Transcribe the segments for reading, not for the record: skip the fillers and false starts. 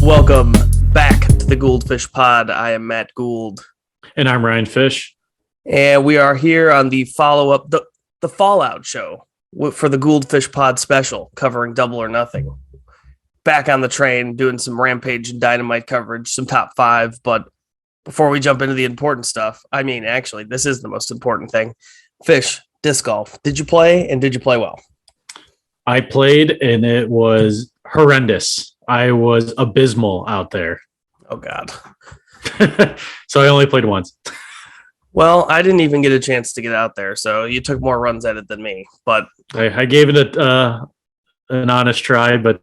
Welcome back to the Gould-Fish Pod. I am Matt Gould. And I'm Ryan Fish. And we are here on the follow-up, the Fallout show for the Gould-Fish Pod special, covering Double or Nothing. Back on the train, doing some Rampage and Dynamite coverage, some top five. But before we jump into the important stuff, actually, this is the most important thing. Fish, disc golf. Did you play, and did you play well? I played, and it was horrendous. I was abysmal out there. Oh, God. So I only played once. Well, I didn't even get a chance to get out there, so you took more runs at it than me. But I gave it an honest try, but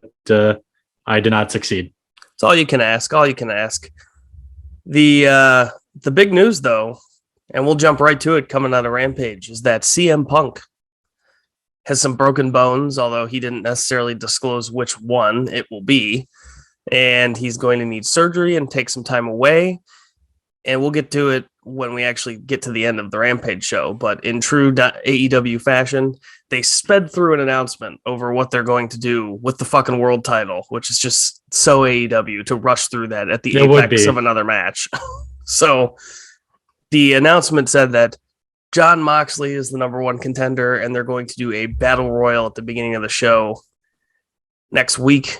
I did not succeed. It's all you can ask. All you can ask. The big news, though, and we'll jump right to it coming out of Rampage, is that CM Punk has some broken bones, although he didn't necessarily disclose which one it will be. And he's going to need surgery and take some time away. And we'll get to it when we actually get to the end of the Rampage show. But in true AEW fashion, they sped through an announcement over what they're going to do with the fucking world title, which is just so AEW to rush through that at the apex of another match. So the announcement said that Jon Moxley is the number one contender, and they're going to do a battle royal at the beginning of the show next week.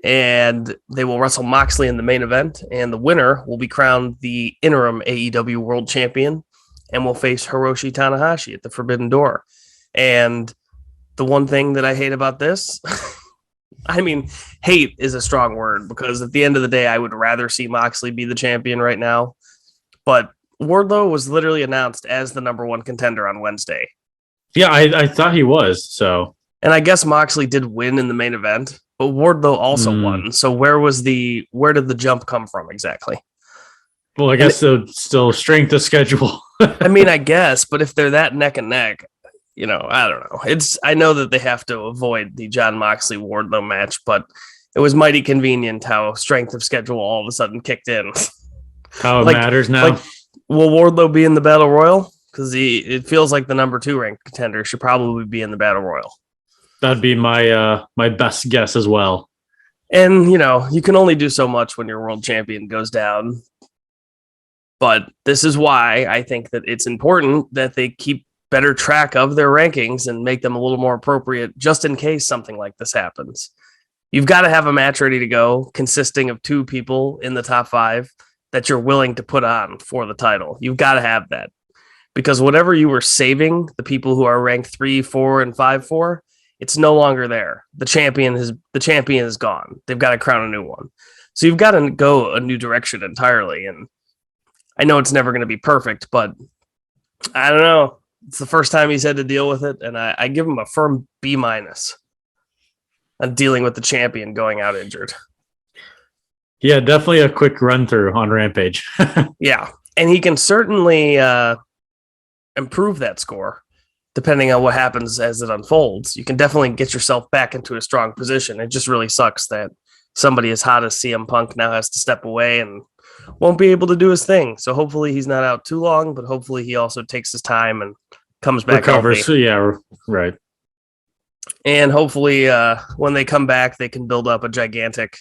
And they will wrestle Moxley in the main event, and the winner will be crowned the interim AEW World Champion and will face Hiroshi Tanahashi at the Forbidden Door. And the one thing that I hate about this, hate is a strong word, because at the end of the day, I would rather see Moxley be the champion right now. But Wardlow was literally announced as the number one contender on Wednesday. Yeah, I thought he was. So, and I guess Moxley did win in the main event, but Wardlow also won. So where did the jump come from exactly? Well, I guess still strength of schedule. I guess, but if they're that neck and neck, I don't know. I know that they have to avoid the Jon Moxley Wardlow match, but it was mighty convenient how strength of schedule all of a sudden kicked in. How it matters now. Will Wardlow be in the Battle Royal? Because it feels like the number 2 ranked contender should probably be in the Battle Royal. That'd be my best guess as well. And, you can only do so much when your world champion goes down. But this is why I think that it's important that they keep better track of their rankings and make them a little more appropriate just in case something like this happens. You've got to have a match ready to go consisting of 2 people in the top 5 that you're willing to put on for the title. You've got to have that, because whatever you were saving the people who are ranked 3, 4, and 5 for, it's no longer there. The champion is gone. They've got to crown a new one. So you've got to go a new direction entirely. And I know it's never going to be perfect, but I don't know. It's the first time he's had to deal with it, and I give him a firm B- on dealing with the champion going out injured. Yeah, definitely a quick run through on Rampage. Yeah, and he can certainly improve that score depending on what happens as it unfolds. You can definitely get yourself back into a strong position. It just really sucks that somebody as hot as CM Punk now has to step away and won't be able to do his thing. So hopefully he's not out too long, but hopefully he also takes his time and comes back recovers. Healthy. Yeah, right. And hopefully when they come back, they can build up a gigantic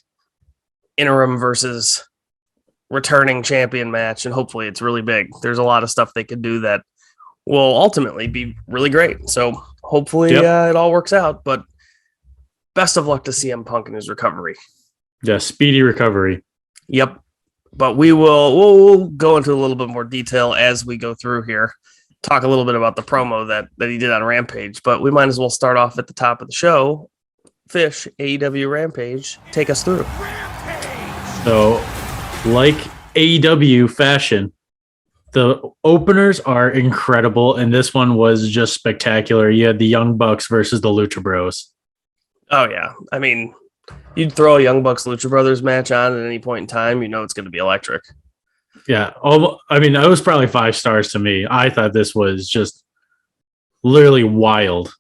interim versus returning champion match, and hopefully it's really big. There's a lot of stuff they could do that will ultimately be really great. So hopefully it all works out, but best of luck to CM Punk in his recovery. Yeah, speedy recovery. Yep. But we'll go into a little bit more detail as we go through here. Talk a little bit about the promo that he did on Rampage, but we might as well start off at the top of the show. Fish, AEW Rampage, take us through. So, like AEW fashion, the openers are incredible, and this one was just spectacular. You had the Young Bucks versus the Lucha Bros. Oh, yeah. You'd throw a Young Bucks Lucha Brothers match on at any point in time, it's going to be electric. Yeah. It was probably 5 stars to me. I thought this was just literally wild.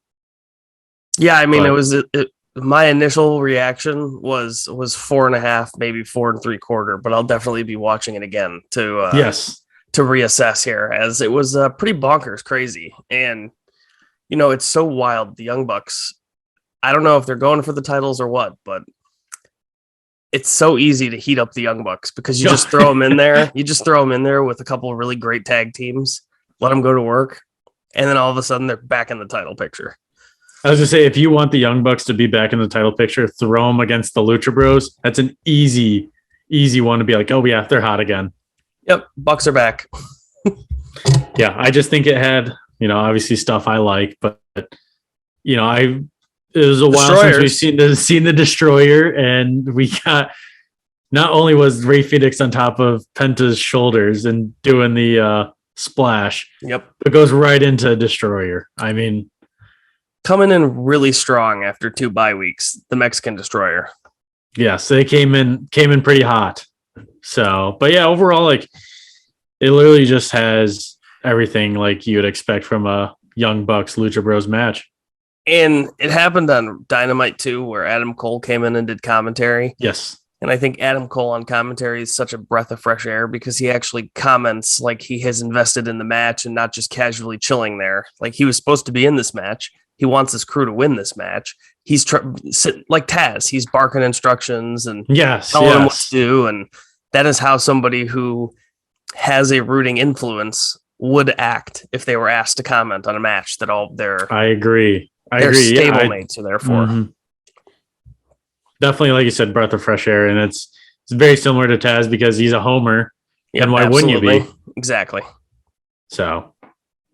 Yeah, it was my initial reaction was 4.5, maybe 4 3/4, but I'll definitely be watching it again to reassess here, as it was pretty bonkers crazy. And it's so wild. The Young Bucks, I don't know if they're going for the titles or what, but it's so easy to heat up the Young Bucks because you just throw them in there. You just throw them in there with a couple of really great tag teams, let them go to work, and then all of a sudden they're back in the title picture. I was going to say, if you want the Young Bucks to be back in the title picture, throw them against the Lucha Bros. That's an easy one to be like, oh, yeah, they're hot again. Yep, Bucks are back. Yeah, I just think it had, obviously stuff I like, but, it was a while since we've seen the Destroyer, and we got, not only was Rey Fenix on top of Penta's shoulders and doing the splash, yep, it goes right into Destroyer. I mean, coming in really strong after 2 bye weeks, the Mexican Destroyer. Yes, they came in pretty hot. So, but yeah, overall, like, it literally just has everything like you would expect from a Young Bucks Lucha Bros match. And it happened on Dynamite too, where Adam Cole came in and did commentary. Yes. And I think Adam Cole on commentary is such a breath of fresh air because he actually comments like he has invested in the match and not just casually chilling there. Like, he was supposed to be in this match. He wants his crew to win this match. He's like Taz. He's barking instructions and telling them what to do. And that is how somebody who has a rooting influence would act if they were asked to comment on a match that all their I agree. Their stablemates are there for. Mm-hmm. Definitely, like you said, breath of fresh air, and it's very similar to Taz because he's a homer. Yep, and why absolutely. Wouldn't you be? Exactly. So,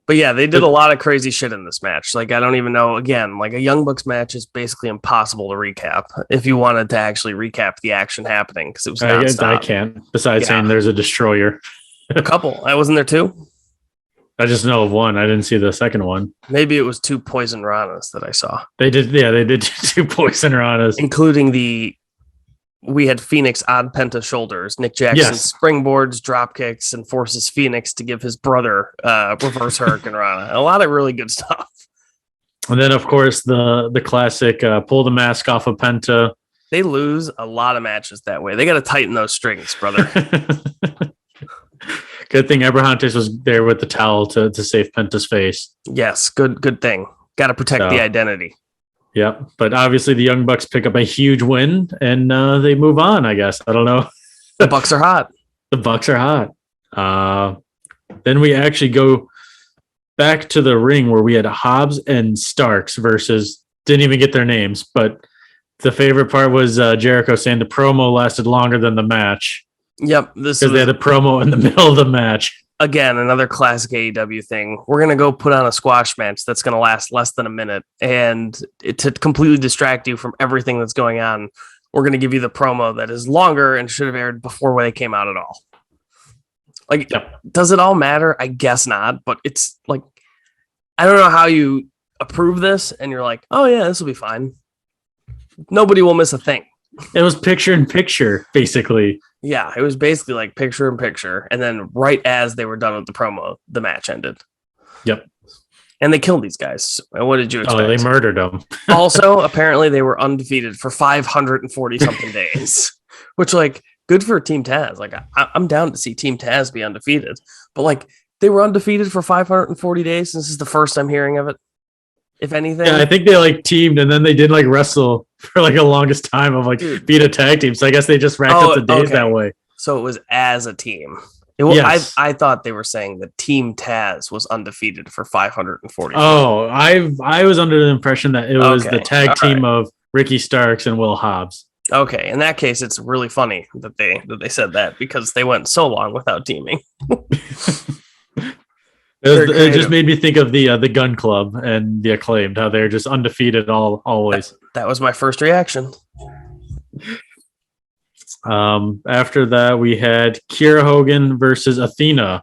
but yeah, they did a lot of crazy shit in this match. Like, I don't even know. Again, like, a Young Bucks match is basically impossible to recap if you wanted to actually recap the action happening because it was nonstop. I can't. Besides saying there's a Destroyer. A couple. I wasn't there too. I just know of one. I didn't see the second one. Maybe it was 2 Poison Ranas that I saw. They did. Yeah, they did 2 Poison Ranas, including we had Phoenix on Penta's shoulders. Nick Jackson springboards, drop kicks, and forces Phoenix to give his brother reverse Hurricane Rana. A lot of really good stuff. And then, of course, the classic pull the mask off of Penta. They lose a lot of matches that way. They got to tighten those strings, brother. Good thing Abrahantes was there with the towel to save Penta's face. Yes, good thing. Got to protect the identity. Yep, but obviously the Young Bucks pick up a huge win, and they move on, I guess. I don't know. The Bucks are hot. The Bucks are hot. Then we actually go back to the ring where we had Hobbs and Starks versus, didn't even get their names, but the favorite part was Jericho saying the promo lasted longer than the match. Yep. Because they had a promo in the middle of the match. Again, another classic AEW thing. We're going to go put on a squash match that's going to last less than a minute. And to completely distract you from everything that's going on, we're going to give you the promo that is longer and should have aired before they came out at all. Like, Does it all matter? I guess not. But it's like, I don't know how you approve this and you're like, oh yeah, this will be fine. Nobody will miss a thing. It was picture in picture, basically. Yeah, it was basically like picture in picture. And then right as they were done with the promo, the match ended. Yep. And they killed these guys. What did you expect? Oh, they murdered them. Also, apparently they were undefeated for 540 something days, which, like, good for Team Taz. Like, I'm down to see Team Taz be undefeated, but like, they were undefeated for 540 days. This is the first I'm hearing of it. If anything, yeah, I think they like teamed and then they did like wrestle for like the longest time of like being a tag team. So I guess they just racked up the days that way. So it was as a team. Yes. I thought they were saying that Team Taz was undefeated for 540. Oh, I was under the impression that it was the tag team of Ricky Starks and Will Hobbs. Okay, in that case, it's really funny that they said that because they went so long without teaming. It just made me think of the Gun Club and the Acclaimed, how they're just undefeated always. That was my first reaction. After that, we had Kiera Hogan versus Athena.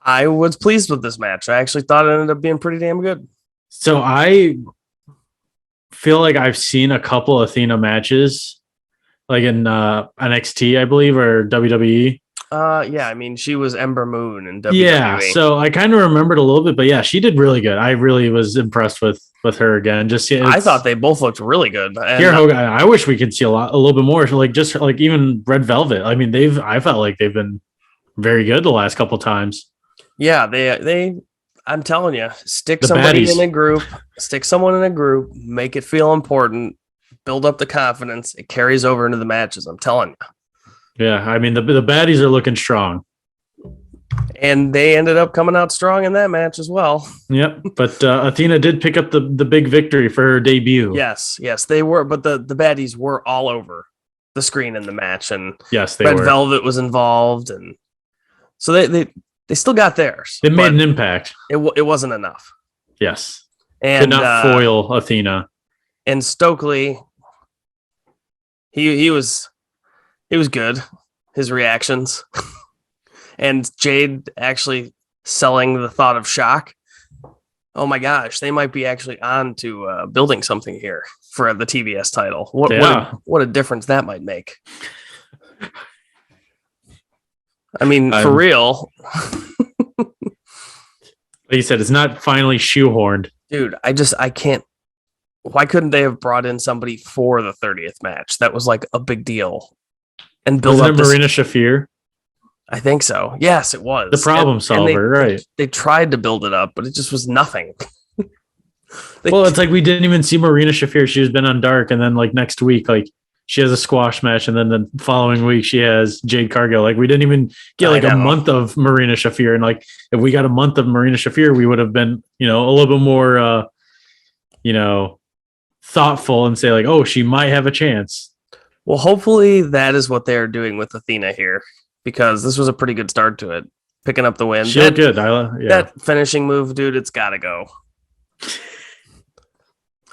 I was pleased with this match. I actually thought it ended up being pretty damn good. So I feel like I've seen a couple Athena matches, like in NXT, I believe, or WWE. Yeah, I mean, she was Ember Moon in WWE. Yeah, so I kind of remembered a little bit, but yeah, she did really good. I really was impressed with her again. I thought they both looked really good. Kiera Hogan, I wish we could see a little bit more. Like just like even Red Velvet. I mean, I felt like they've been very good the last couple times. Yeah, they. I'm telling you, stick someone in a group, make it feel important, build up the confidence. It carries over into the matches. I'm telling you. Yeah, I mean the baddies are looking strong. And they ended up coming out strong in that match as well. Yep, but Athena did pick up the big victory for her debut. Yes, they were, but the baddies were all over the screen in the match, and yes, they Red were. Velvet was involved, and so they still got theirs. They made an impact. It wasn't enough. Yes, and could not foil Athena. And Stokely, he was good. His reactions. And Jade actually selling the thought of shock. Oh my gosh, they might be actually on to building something here for the TBS title. What a difference that might make. I mean, for real. Like you said, it's not finally shoehorned. Dude, I can't. Why couldn't they have brought in somebody for the 30th match? That was like a big deal. And build up Marina Shafir? I think so. Yes, it was. The problem solver, right. They tried to build it up, but it just was nothing. It's like we didn't even see Marina Shafir. She's been on Dark, and then like next week, like she has a squash match, and then the following week she has Jade Cargill. Like we didn't even get like a month of Marina Shafir. And like if we got a month of Marina Shafir, we would have been, a little bit more thoughtful and say like, oh, she might have a chance. Well, hopefully that is what they're doing with Athena here. Because this was a pretty good start to it. Picking up the win. She looked good. That finishing move, dude, it's got to go.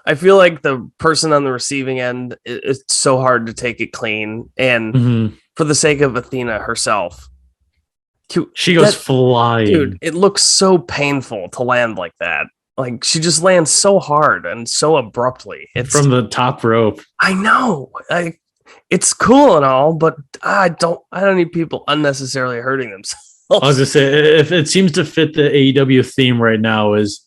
I feel like the person on the receiving end, it's so hard to take it clean. And for the sake of Athena herself, she goes flying. Dude, it looks so painful to land like that. Like she just lands so hard and so abruptly. It's from the top rope. I know. It's cool and all, but I don't need people unnecessarily hurting themselves. I was gonna say, if it seems to fit the AEW theme right now, is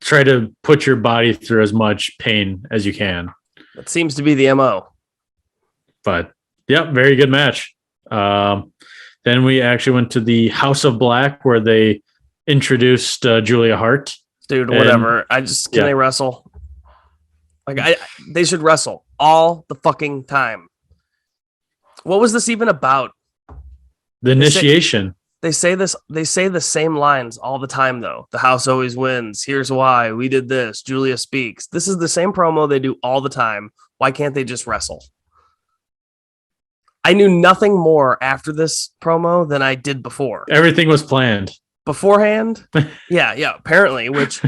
try to put your body through as much pain as you can. That seems to be the MO. But yeah, very good match. Then we actually went to the House of Black where they introduced Julia Hart. Dude, whatever. Can they wrestle? Like they should wrestle all the fucking time. What was this even about? The initiation. They say the same lines all the time though. The house always wins. Here's why. We did this. Julia speaks. This is the same promo they do all the time. Why can't they just wrestle? I knew nothing more after this promo than I did before. Everything was planned. Beforehand? Yeah, apparently, which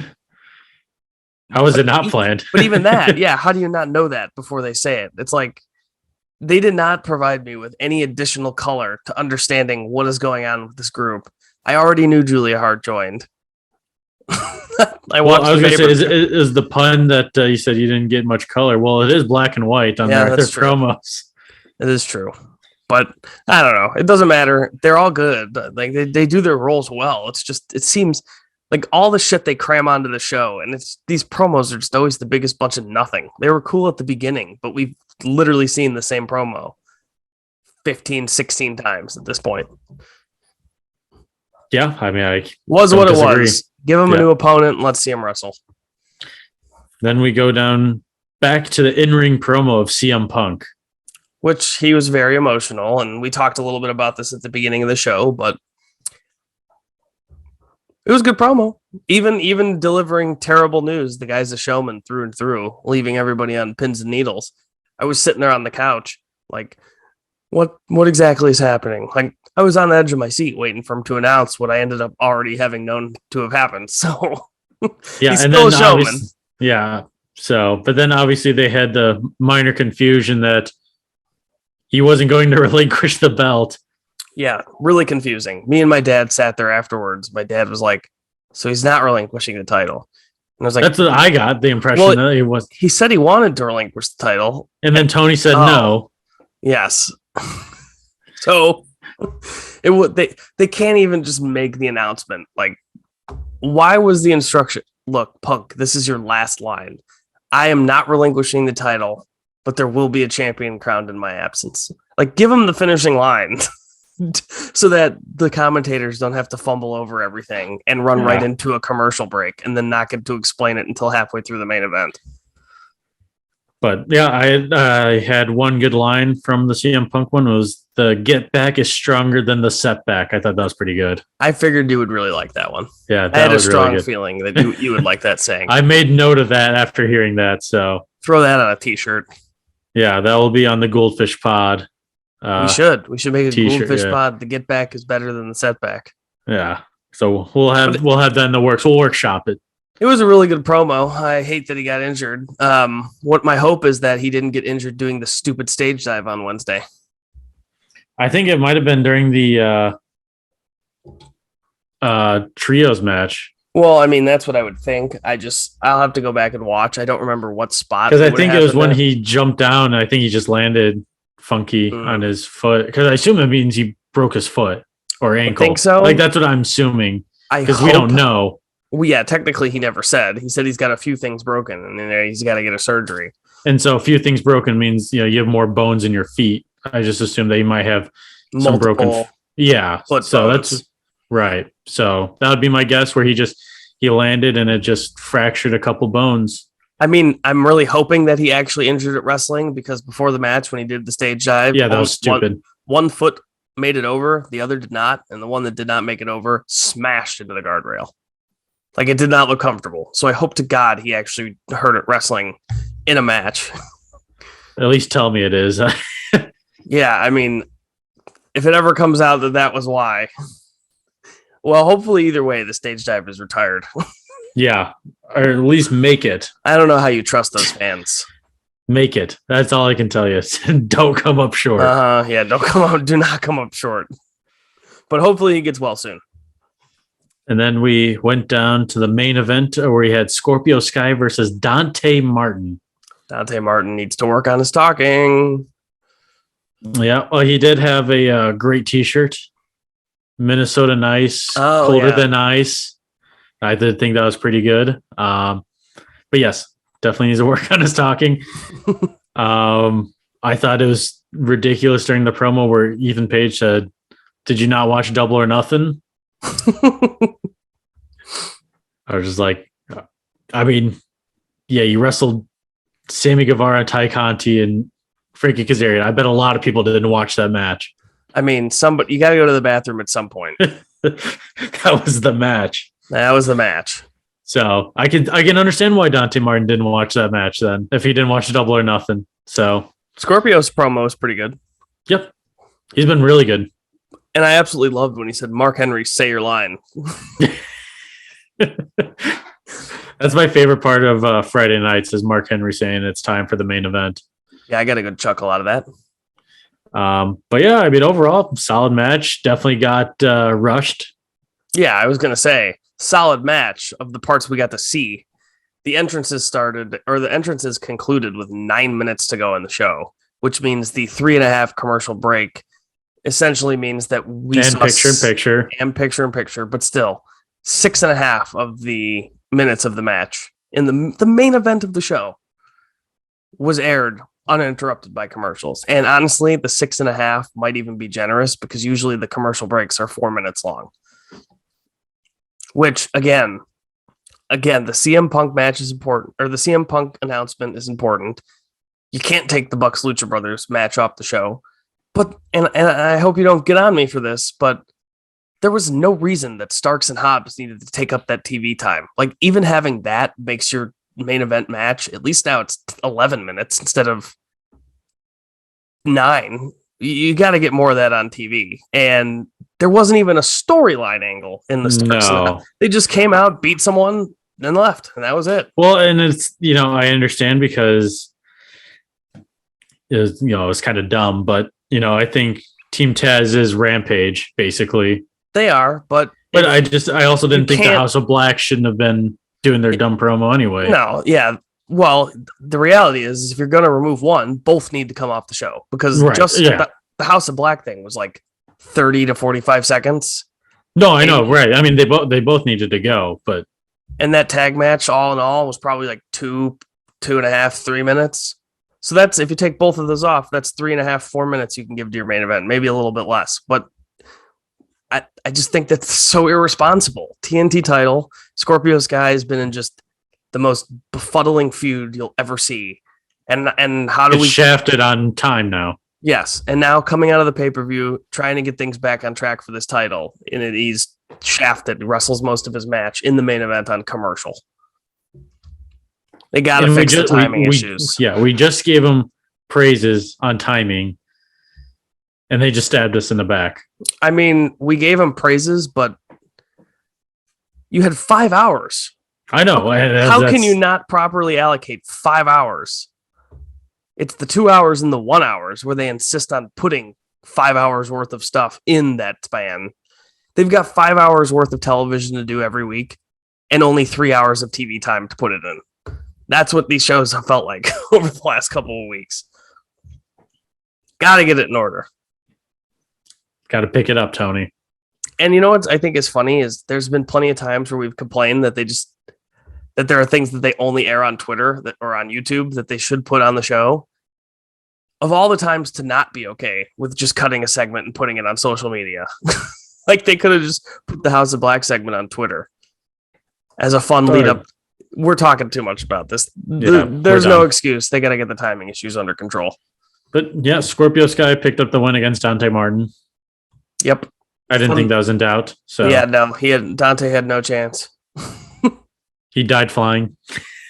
how was it not planned? But even that, how do you not know that before they say it? It's like they did not provide me with any additional color to understanding what is going on with this group. I already knew Julia Hart joined. I was going to say, is the pun that you said you didn't get much color? Well, it is black and white on their promos. It is true. But I don't know. It doesn't matter. They're all good. Like they do their roles well. It's just, it seems like all the shit they cram onto the show, and it's these promos are just always the biggest bunch of nothing. They were cool at the beginning, but we've literally seen the same promo 15, 16 times at this point. Yeah, I mean, I was what disagree. It was. Give him a new opponent and let's see him wrestle. Then we go down back to the in-ring promo of CM Punk, which he was very emotional, and we talked a little bit about this at the beginning of the show, but it was a good promo. Even delivering terrible news, the guy's a showman through and through, leaving everybody on pins and needles. I was sitting there on the couch, like, what exactly is happening? Like, I was on the edge of my seat waiting for him to announce what I ended up already having known to have happened. So, yeah, he's still a showman. Yeah. So, but then obviously they had the minor confusion that he wasn't going to relinquish the belt. Yeah, really confusing. Me and my dad sat there afterwards. My dad was like, so he's not relinquishing the title. And I was like, that's what I got the impression that he was. He said he wanted to relinquish the title. And then Tony said no. Yes. So they can't even just make the announcement. Like, why was the instruction? Look, Punk, this is your last line. I am not relinquishing the title, but there will be a champion crowned in my absence. Like, give him the finishing line so that the commentators don't have to fumble over everything and run right into a commercial break and then not get to explain it until halfway through the main event. But yeah, I had one good line from the CM Punk one was the get back is stronger than the setback. I thought that was pretty good. I figured you would really like that one. Yeah, I had a was strong really good. feeling that you would like that saying. I made note of that after hearing that. So throw that on a t-shirt. Yeah, that will be on the Gould-Fish Pod. We should make a Gould-Fish Pod. The get back is better than the setback. Yeah. So we'll have that in the works. We'll workshop it. It was a really good promo. I hate that he got injured. What my hope is that he didn't get injured doing the stupid stage dive on Wednesday. I think it might have been during the trios match. Well, I mean, that's what I would think. I'll have to go back and watch. I don't remember what spot. Because I think it was when he jumped down. I think he just landed funky on his foot. Because I assume it means he broke his foot or ankle. I think so. Like, that's what I'm assuming. Because we don't know. Well, yeah, technically he never said. He said he's got a few things broken and then he's got to get a surgery. And so a few things broken means, you have more bones in your feet. I just assume that you might have some broken. Yeah. So bones. That's right. So that would be my guess where he landed and it just fractured a couple bones. I mean, I'm really hoping that he actually injured at wrestling because before the match when he did the stage dive, yeah, that was stupid. One foot made it over, the other did not, and the one that did not make it over smashed into the guardrail. Like, it did not look comfortable. So I hope to God he actually hurt it wrestling in a match. At least tell me it is. Yeah, I mean, if it ever comes out that was why. Well, hopefully either way, the stage dive is retired. Yeah, or at least make it. I don't know how you trust those fans. Make it. That's all I can tell you. Don't come up short. Yeah, do not come up short. But hopefully he gets well soon. And then we went down to the main event where we had Scorpio Sky versus Dante Martin. Dante Martin needs to work on his talking. Yeah, well, he did have a great T-shirt. Minnesota Nice, colder than ice. I did think that was pretty good. But yes, definitely needs to work on his talking. I thought it was ridiculous during the promo where Ethan Page said, "Did you not watch Double or Nothing?" I was just like, I mean, yeah, you wrestled Sammy Guevara, Ty Conti, and Frankie Kazarian. I bet a lot of people didn't watch that match. I mean, you got to go to the bathroom at some point. That was the match. That was the match. So I can understand why Dante Martin didn't watch that match then, if he didn't watch Double or Nothing. So Scorpio's promo is pretty good. Yep. He's been really good. And I absolutely loved when he said, "Mark Henry, say your line." That's my favorite part of Friday nights is Mark Henry saying it's time for the main event. Yeah, I got a good chuckle out of that. But yeah, I mean, overall, solid match. Definitely got rushed. Yeah, I was going to say, solid match of the parts we got to see. The entrances concluded with 9 minutes to go in the show, which means the 3.5 commercial break essentially means that we saw picture-in-picture, but still 6.5 of the minutes of the match in the main event of the show was aired uninterrupted by commercials. And honestly, the 6.5 might even be generous because usually the commercial breaks are 4 minutes long. Which again, the CM Punk match is important, or the CM Punk announcement is important. You can't take the Bucks Lucha Brothers match off the show. But and I hope you don't get on me for this, but there was no reason that Starks and Hobbs needed to take up that TV time. Like, even having that makes your main event match, at least now it's 11 minutes instead of 9. You got to get more of that on TV. And there wasn't even a storyline angle in the Starks. No. They just came out, beat someone, then left, and that was it. Well, and it's, I understand because it's kind of dumb, but I think Team Taz is Rampage, basically. They are, but I also didn't think the House of Black shouldn't have been doing their dumb promo anyway. No, yeah. Well, the reality is if you're going to remove one, both need to come off the show because the House of Black thing was like 30 to 45 seconds. No, I know, right. I mean, they both needed to go, but. And that tag match, all in all, was probably like 2.5, 3 minutes. So that's, if you take both of those off, that's 3.5, 4 minutes you can give to your main event, maybe a little bit less. But I just think that's so irresponsible. TNT title, Scorpio Sky has been in just the most befuddling feud you'll ever see. And how do It's we shafted on time now? Yes, and now coming out of the pay-per-view, trying to get things back on track for this title, and he's shafted, wrestles most of his match in the main event on commercial. They got to fix the timing issues. We just gave him praises on timing, and they just stabbed us in the back. I mean, we gave him praises, but you had 5 hours. I know. How can you not properly allocate 5 hours? It's the 2 hours and the 1 hours where they insist on putting 5 hours worth of stuff in that span. They've got 5 hours worth of television to do every week and only 3 hours of TV time to put it in. That's what these shows have felt like over the last couple of weeks. Got to get it in order. Got to pick it up, Tony. And you know what I think is funny is there's been plenty of times where we've complained that that there are things that they only air on Twitter or on YouTube that they should put on the show. Of all the times to not be okay with just cutting a segment and putting it on social media. Like they could have just put the House of Black segment on Twitter as a fun lead up. We're talking too much about this. There's no excuse. They got to get the timing issues under control. But yeah, Scorpio Sky picked up the win against Dante Martin. Yep. I didn't think that was in doubt. So yeah, no, Dante had no chance. He died flying.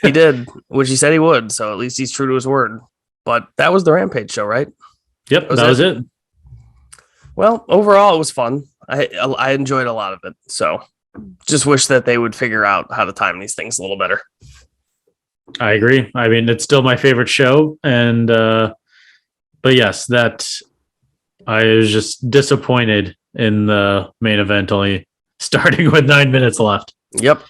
He did, which he said he would. So at least he's true to his word. But that was the Rampage show, right? Yep, that was it. Well, overall, it was fun. I enjoyed a lot of it. So just wish that they would figure out how to time these things a little better. I agree. I mean, it's still my favorite show. And, but yes, that I was just disappointed in the main event, only starting with 9 minutes left. Yep.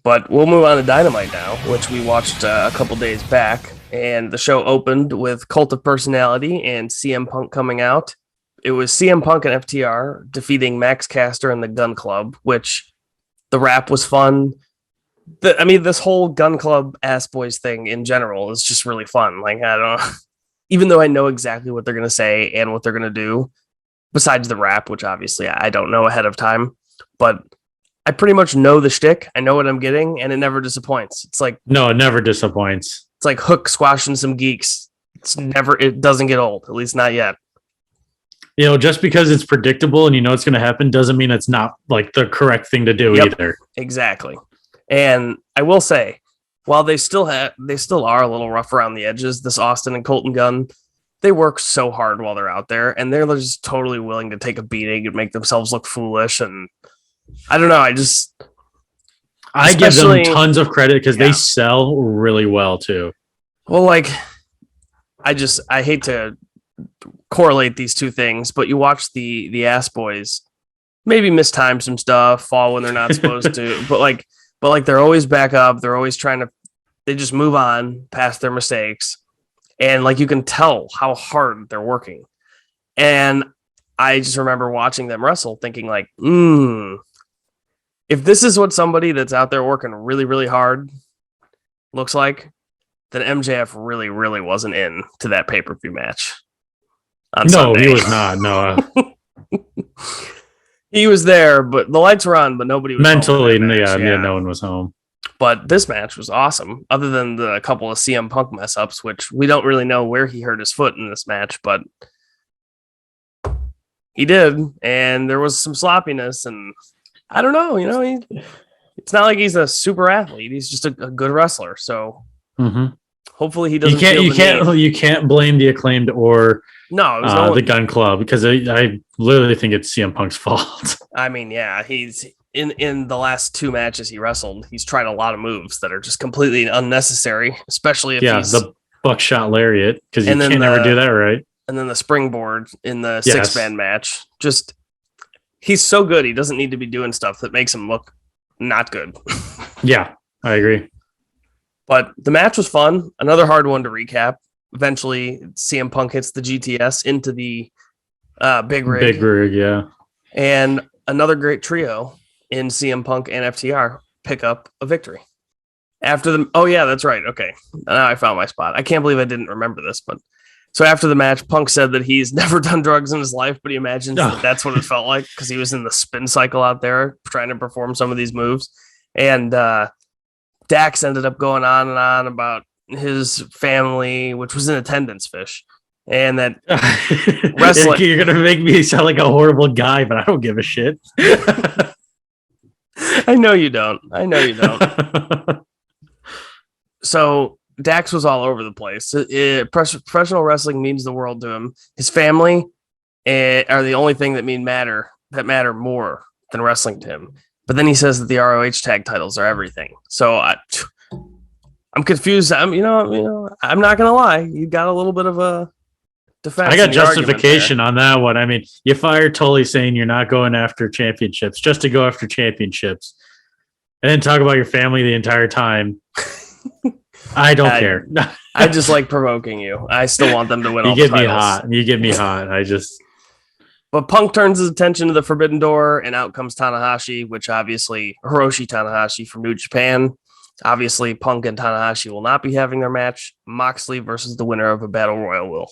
But we'll move on to Dynamite now, which we watched a couple days back. And the show opened with Cult of Personality and CM Punk coming out. It was CM Punk and FTR defeating Max Caster and the Gun Club, which the rap was fun. This whole Gun Club Ass Boys thing in general is just really fun. Like, I don't know. Even though I know exactly what they're going to say and what they're going to do, besides the rap, which obviously I don't know ahead of time, but I pretty much know the shtick. I know what I'm getting, and it never disappoints. It's like no, it never disappoints. It's like Hook squashing some geeks. It doesn't get old, at least not yet. You know, just because it's predictable and you know it's going to happen doesn't mean it's not like the correct thing to do either. Exactly. And I will say, while they still are a little rough around the edges, this Austin and Colton Gunn, they work so hard while they're out there, and they're just totally willing to take a beating and make themselves look foolish. And I don't know. I give them tons of credit because they sell really well too. Well, like I hate to correlate these two things, but you watch the Ass Boys maybe mistime some stuff, fall when they're not supposed to, but they're always back up. They're always they just move on past their mistakes. And like, you can tell how hard they're working. And I just remember watching them wrestle thinking like, if this is what somebody that's out there working really, really hard looks like, then MJF really, really wasn't in to that pay-per-view match. Sunday. He was not. No, he was there, but the lights were on, but nobody was mentally. No one was home. But this match was awesome, other than the couple of CM Punk mess ups, which we don't really know where he hurt his foot in this match, but he did, and there was some sloppiness, and I don't know, it's not like he's a super athlete; he's just a good wrestler. So hopefully he doesn't. You can't blame the Acclaimed or the Gun Club, because I literally think it's CM Punk's fault. I mean, yeah, he's in the last two matches he wrestled, he's tried a lot of moves that are just completely unnecessary, especially if he's the buckshot lariat, because you can't ever do that right. And then the springboard in the 6-man match. Just, he's so good, he doesn't need to be doing stuff that makes him look not good. Yeah, I agree. But the match was fun. Another hard one to recap. Eventually, CM Punk hits the GTS into the big rig. Big rig, yeah. And another great trio in CM Punk and FTR pick up a victory. After the... Oh, yeah, that's right. Okay. Now I found my spot. I can't believe I didn't remember this, but... So after the match, Punk said that he's never done drugs in his life, but he imagines that's what it felt like because he was in the spin cycle out there trying to perform some of these moves. And Dax ended up going on and on about his family, which was in attendance, Fish, and that wrestling. You're gonna make me sound like a horrible guy, but I don't give a shit. I know you don't. So Dax was all over the place. Professional wrestling means the world to him. His family are the only thing that matter more than wrestling to him. But then he says that the ROH tag titles are everything. So I'm confused. I'm not gonna lie. You got a little bit of a defense. I got justification on that one. I mean, you fired Tully saying you're not going after championships just to go after championships, and then talk about your family the entire time. I don't care. I just like provoking you. I still want them to win. You get me hot. You get me hot. But Punk turns his attention to the Forbidden Door, and out comes Tanahashi, which obviously Hiroshi Tanahashi from New Japan. Obviously, Punk and Tanahashi will not be having their match. Moxley versus the winner of a Battle Royal will.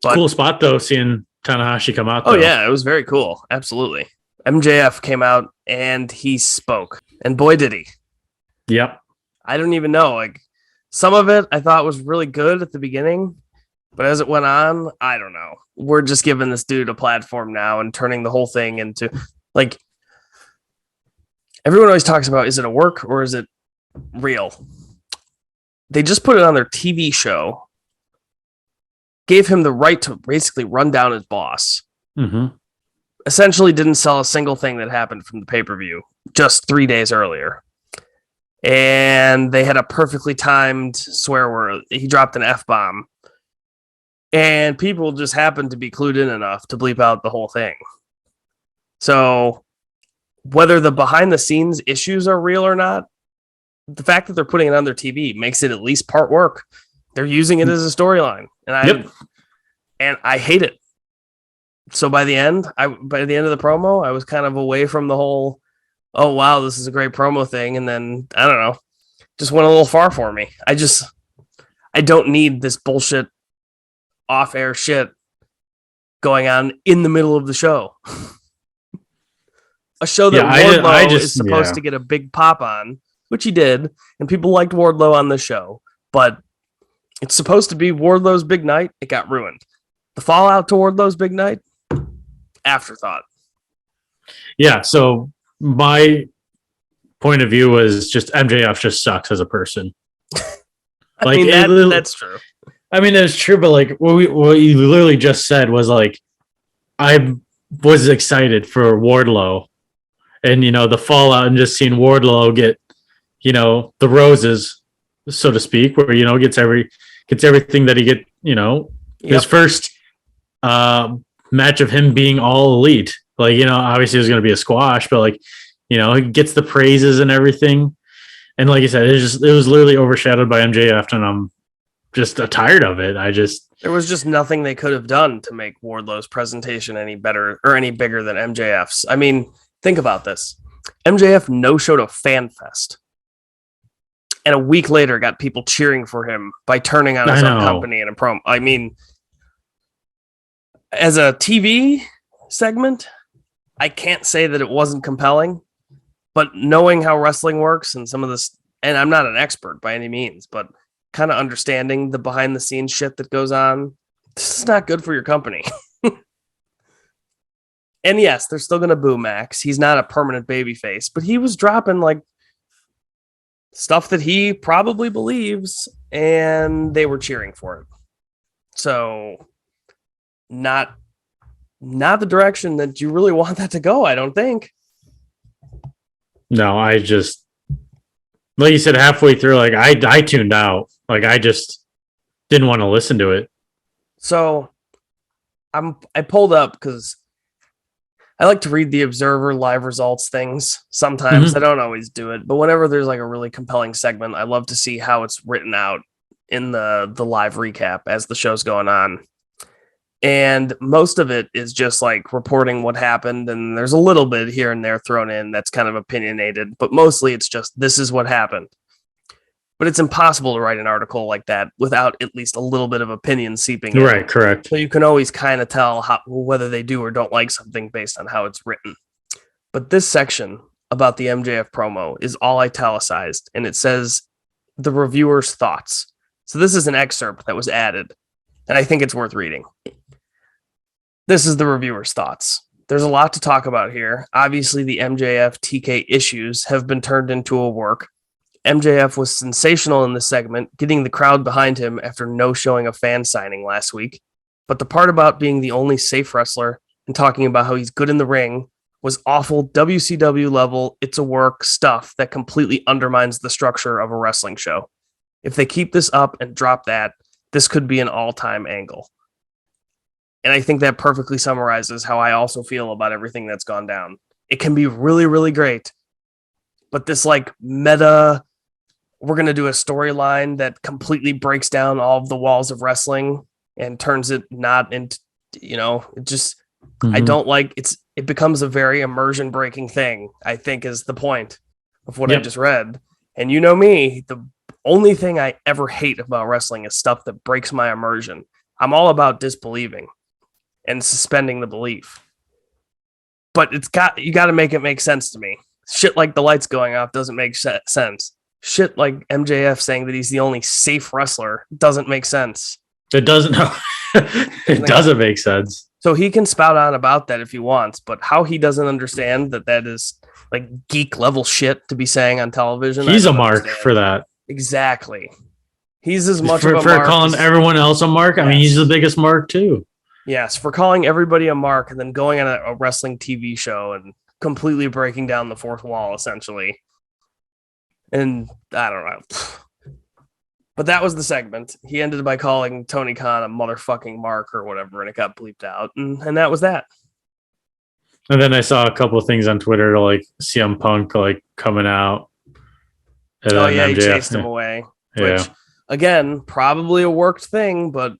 But, cool spot, though, seeing Tanahashi come out. Oh, yeah, it was very cool. Absolutely. MJF came out, and he spoke. And boy, did he. Yep. I don't even know. Like, some of it I thought was really good at the beginning, but as it went on, I don't know. We're just giving this dude a platform now and turning the whole thing into, like, everyone always talks about, is it a work or is it real? They just put it on their TV show, gave him the right to basically run down his boss. Mm-hmm. Essentially didn't sell a single thing that happened from the pay-per-view just 3 days earlier. And they had a perfectly timed swear word. He dropped an F-bomb. And people just happened to be clued in enough to bleep out the whole thing. So whether the behind-the-scenes issues are real or not, the fact that they're putting it on their TV makes it at least part work. They're using it as a storyline. And I hate it. So by the end of the promo, I was kind of away from the whole, oh, wow, this is a great promo thing. And then, I don't know, just went a little far for me. I don't need this bullshit off-air shit going on in the middle of the show. A show that Wardlow is supposed to get a big pop on, which he did, and people liked Wardlow on the show. But it's supposed to be Wardlow's big night. It got ruined. The fallout to Wardlow's big night, afterthought. Yeah, so my point of view was just MJF just sucks as a person. That's true. I mean, that's true, but like what you literally just said was like, I was excited for Wardlow and, the fallout and just seeing Wardlow get, the roses, so to speak, where, gets everything that he get, his first match of him being all elite. Like, obviously there's going to be a squash, but like, he gets the praises and everything. And like I said, it was literally overshadowed by MJF, and I'm just tired of it. There was just nothing they could have done to make Wardlow's presentation any better or any bigger than MJF's. I mean, think about this. MJF no-showed a fan fest. And a week later got people cheering for him by turning on his own company in a promo. I mean, as a TV segment, I can't say that it wasn't compelling, but knowing how wrestling works and some of this, and I'm not an expert by any means, but kind of understanding the behind the scenes shit that goes on, this is not good for your company. And yes, they're still going to boo Max. He's not a permanent babyface, but he was dropping like stuff that he probably believes, and they were cheering for it. So not the direction that you really want that to go, I don't think. No, I just, like you said, halfway through, like I tuned out. Like I just didn't want to listen to it. So I pulled up because I like to read the Observer live results things. Sometimes I don't always do it, but whenever there's like a really compelling segment, I love to see how it's written out in the live recap as the show's going on. And most of it is just like reporting what happened. And there's a little bit here and there thrown in that's kind of opinionated, but mostly it's just, this is what happened. But it's impossible to write an article like that without at least a little bit of opinion seeping in. Right, correct. So you can always kind of tell whether they do or don't like something based on how it's written. But this section about the MJF promo is all italicized, and it says the reviewer's thoughts. So this is an excerpt that was added, and I think it's worth reading. This is the reviewer's thoughts. There's a lot to talk about here. Obviously, the MJF TK issues have been turned into a work. MJF was sensational in this segment, getting the crowd behind him after no showing a fan signing last week. But the part about being the only safe wrestler and talking about how he's good in the ring was awful WCW level, it's a work stuff that completely undermines the structure of a wrestling show. If they keep this up and drop that, this could be an all-time angle. And I think that perfectly summarizes how I also feel about everything that's gone down. It can be really, really great, but this like meta, we're going to do a storyline that completely breaks down all of the walls of wrestling and turns it not into, it just, I don't like it becomes a very immersion breaking thing, I think is the point of what I just read. And you know me, the only thing I ever hate about wrestling is stuff that breaks my immersion. I'm all about disbelieving and suspending the belief. But you got to make it make sense to me. Shit like the lights going off doesn't make sense. Shit like MJF saying that he's the only safe wrestler doesn't make sense. It doesn't. It doesn't make sense. So he can spout on about that if he wants, but how he doesn't understand that is like geek level shit to be saying on television. He's a mark for that. Exactly. He's as much of a mark. For calling everyone else a mark. Yes. I mean, he's the biggest mark too. Yes, for calling everybody a mark and then going on a wrestling TV show and completely breaking down the fourth wall, essentially. And I don't know. But that was the segment. He ended by calling Tony Khan a motherfucking mark or whatever, and it got bleeped out. And that was that. And then I saw a couple of things on Twitter, like CM Punk like coming out. Oh, yeah, MJF, he chased him away. Which, again, probably a worked thing, but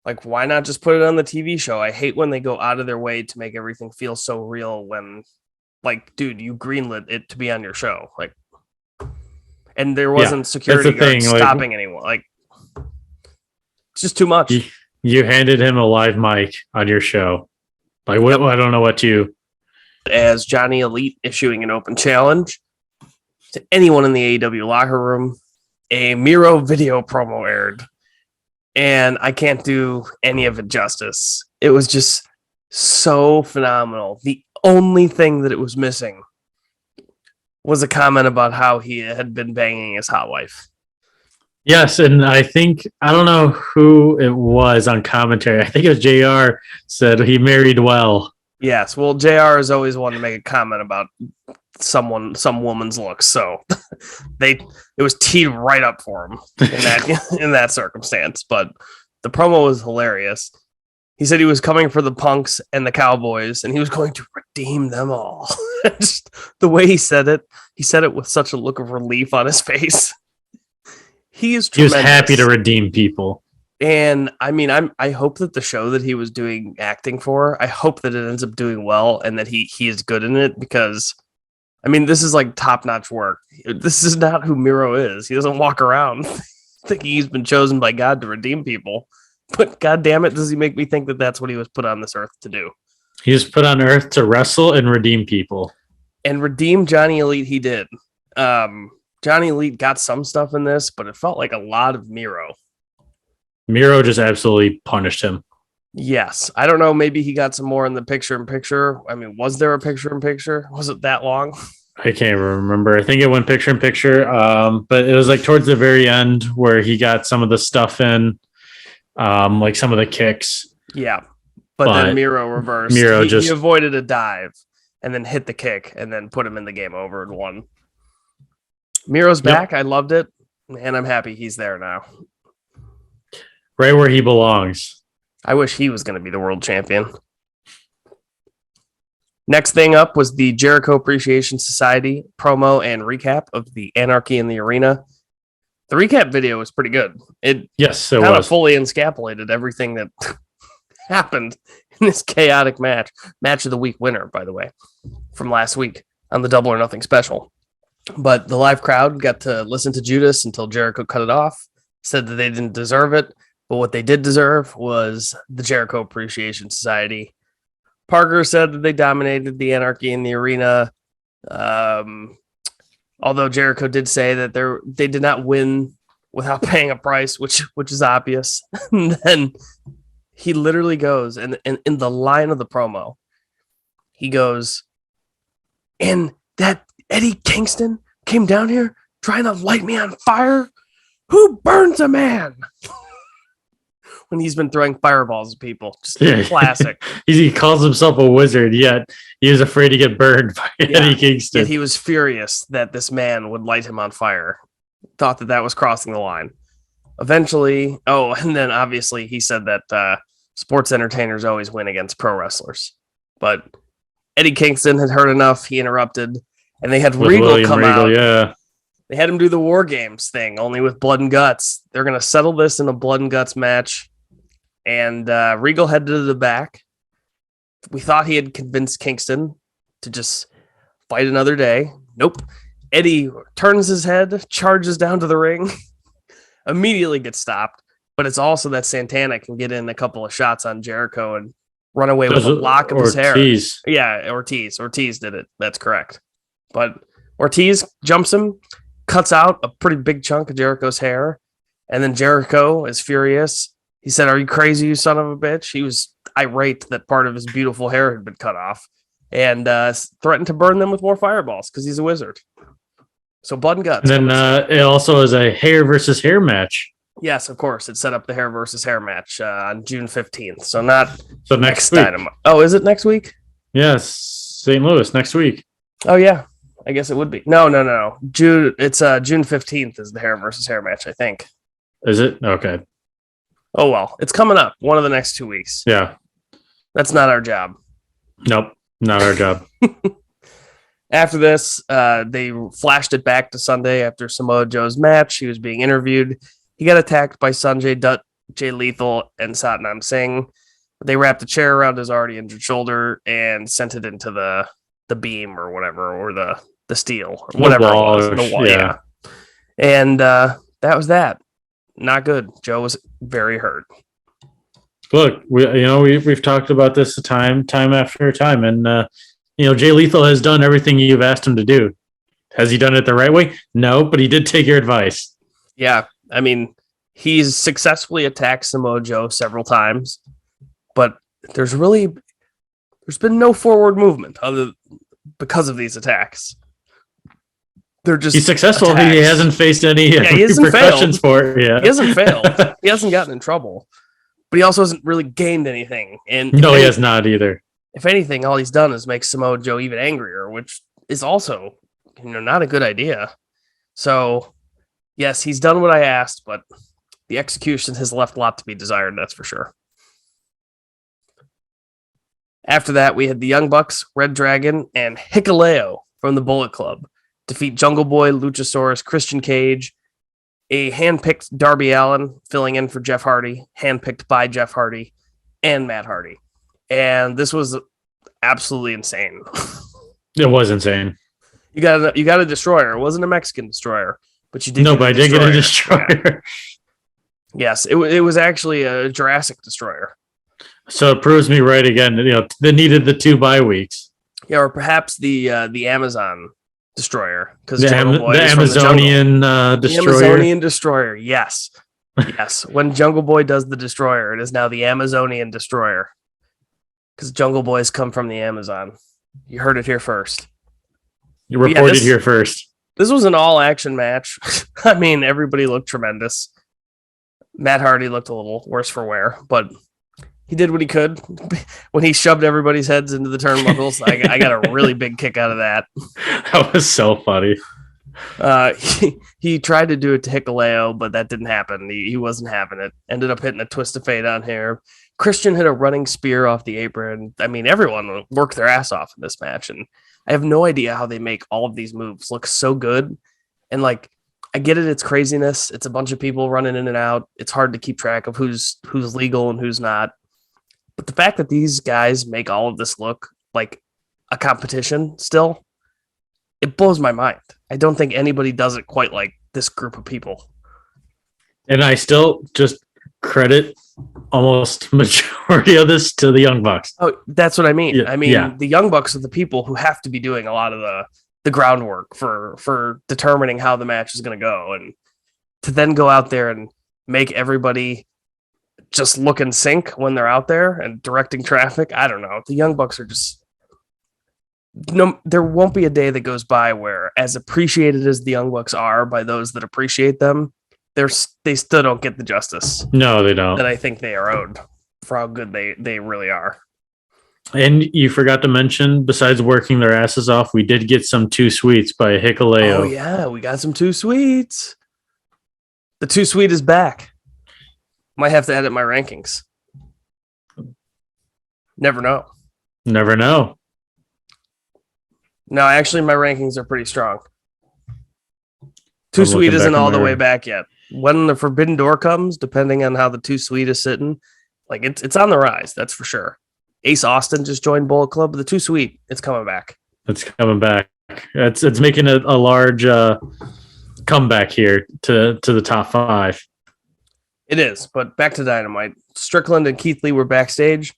like, why not just put it on the TV show? I hate when they go out of their way to make everything feel so real when, like, dude, you greenlit it to be on your show. Like, and there wasn't security guards stopping anyone. Like, it's just too much. You handed him a live mic on your show. Like, what? I don't know what you. As Johnny Elite issuing an open challenge to anyone in the AEW locker room, a Miro video promo aired. And I can't do any of it justice. It was just so phenomenal. The only thing that it was missing was a comment about how he had been banging his hot wife. Yes, and I don't know who it was on commentary. I think it was JR said he married well. Yes, well, JR is always one to make a comment about some woman's looks, so it was teed right up for him in that circumstance. But the promo was hilarious. He said he was coming for the Punks and the Cowboys, and he was going to redeem them all. Just the way he said it with such a look of relief on his face. He was happy to redeem people. And I mean, I hope that the show that he was doing acting for, I hope that it ends up doing well and that he is good in it, because I mean, this is like top-notch work. This is not who Miro is. He doesn't walk around thinking he's been chosen by God to redeem people. But God damn it, does he make me think that that's what he was put on this earth to do? He was put on earth to wrestle and redeem people. And redeem Johnny Elite he did. Johnny Elite got some stuff in this, but it felt like a lot of Miro. Miro just absolutely punished him. Yes. I don't know. Maybe he got some more in the picture-in-picture. I mean, was there a picture-in-picture? Was it that long? I can't remember. I think it went picture-in-picture. But it was like towards the very end where he got some of the stuff in, like some of the kicks. Yeah. But then Miro reversed. He avoided a dive and then hit the kick and then put him in the game over and won. Miro's back. I loved it. And I'm happy he's there now. Right where he belongs. I wish he was going to be the world champion. Next thing up was the Jericho Appreciation Society promo and recap of the Anarchy in the Arena. The recap video was pretty good. It kind of fully encapsulated everything that happened in this chaotic match. Match of the week winner, by the way, from last week on the Double or Nothing special. But the live crowd got to listen to Judas until Jericho cut it off, said that they didn't deserve it. But what they did deserve was the Jericho Appreciation Society. Parker said that they dominated the Anarchy in the Arena. Although Jericho did say that they did not win without paying a price, which is obvious. And then he literally goes, and in the line of the promo, he goes, and that Eddie Kingston came down here trying to light me on fire. Who burns a man? When he's been throwing fireballs at people. Just classic. He calls himself a wizard, yet he was afraid to get burned by Eddie Kingston. Yet he was furious that this man would light him on fire. Thought that was crossing the line. Eventually, and then obviously he said that sports entertainers always win against pro wrestlers. But Eddie Kingston had heard enough. He interrupted, and they had Regal come out. Yeah. They had him do the War Games thing, only with blood and guts. They're going to settle this in a blood and guts match. And Regal headed to the back. We thought he had convinced Kingston to just fight another day. Nope. Eddie turns his head, charges down to the ring, immediately gets stopped. But it's also that Santana can get in a couple of shots on Jericho and run away with a lock of his hair. Yeah, Ortiz. Ortiz did it. That's correct. But Ortiz jumps him, cuts out a pretty big chunk of Jericho's hair, and then Jericho is furious. He said, "Are you crazy, you son of a bitch?" He was irate that part of his beautiful hair had been cut off, and threatened to burn them with more fireballs because he's a wizard. So blood and guts. And then it also is a hair versus hair match. Yes, of course. It set up the hair versus hair match on June 15th. So next week. Dynamite. Oh, is it next week? Yes, St. Louis next week. Oh yeah, I guess it would be. No. June. It's June 15th is the hair versus hair match, I think. Is it? Okay. Oh well, it's coming up one of the next 2 weeks. Yeah. That's not our job. Nope, not our job. After this, they flashed it back to Sunday after Samoa Joe's match. He was being interviewed. He got attacked by Sanjay Dutt, Jay Lethal, and Satnam Singh. They wrapped a chair around his already injured shoulder and sent it into the beam or whatever, or the steel, or whatever it was. The wall, yeah. And that was that. Not good. Joe was very hurt. Look, we've talked about this time after time, and Jay Lethal has done everything you've asked him to do. Has he done it the right way? No, but he did take your advice. Yeah. I mean, he's successfully attacked Samoa Joe several times, but there's been no forward movement because of these attacks. They're just he's successful. Attacks. He hasn't faced any repercussions for it. Yeah, he hasn't failed. He hasn't gotten in trouble, but he also hasn't really gained anything. And no, he has not either. If anything, all he's done is make Samoa Joe even angrier, which is also not a good idea. So. Yes, he's done what I asked, but the execution has left a lot to be desired, that's for sure. After that, we had the Young Bucks, Red Dragon, and Hikuleo from the Bullet Club defeat Jungle Boy, Luchasaurus, Christian Cage, a handpicked Darby Allin filling in for Jeff Hardy, handpicked by Jeff Hardy, and Matt Hardy. And this was absolutely insane. It was insane. You got a destroyer. It wasn't a Mexican destroyer. But you did. No, but I did get a destroyer. Yeah. Yes, it was actually a Jurassic destroyer. So it proves me right again. They needed the 2 bye weeks. Yeah, or perhaps the Amazon destroyer, because the Amazonian destroyer. The Amazonian destroyer. Yes, yes. When Jungle Boy does the destroyer, it is now the Amazonian destroyer, because Jungle Boys come from the Amazon. You heard it here first. You reported here first. This was an all-action match. I mean, everybody looked tremendous. Matt Hardy looked a little worse for wear, but he did what he could. When he shoved everybody's heads into the turnbuckles, I got a really big kick out of that. That was so funny. He tried to do it to Hikuleo, but that didn't happen. He wasn't having it. Ended up hitting a twist of fate on here. Christian hit a running spear off the apron. I mean, everyone worked their ass off in this match, and I have no idea how they make all of these moves look so good. And I get it. It's craziness. It's a bunch of people running in and out. It's hard to keep track of who's legal and who's not. But the fact that these guys make all of this look like a competition still, it blows my mind. I don't think anybody does it quite like this group of people. And I still just credit almost majority of this to the Young Bucks. Oh, that's what I mean. Yeah, The Young Bucks are the people who have to be doing a lot of the groundwork for determining how the match is going to go. And to then go out there and make everybody just look in sync when they're out there and directing traffic. I don't know. The Young Bucks are just there won't be a day that goes by where, as appreciated as the Young Bucks are by those that appreciate them, they still don't get the justice. No, they don't. That I think they are owed for how good they really are. And you forgot to mention, besides working their asses off, we did get some Too Sweets by Hikuleo. Oh yeah, we got some Too Sweets. The Too Sweet is back. Might have to edit my rankings. Never know. Never know. No, actually, my rankings are pretty strong. Too Sweet isn't all the way back yet. When the Forbidden Door comes, depending on how the Too Sweet is sitting, like it's on the rise, that's for sure. Ace Austin just joined Bullet Club. The Too Sweet, it's coming back. It's coming back. It's making a large comeback here to the top 5. It is, but back to Dynamite. Strickland and Keith Lee were backstage.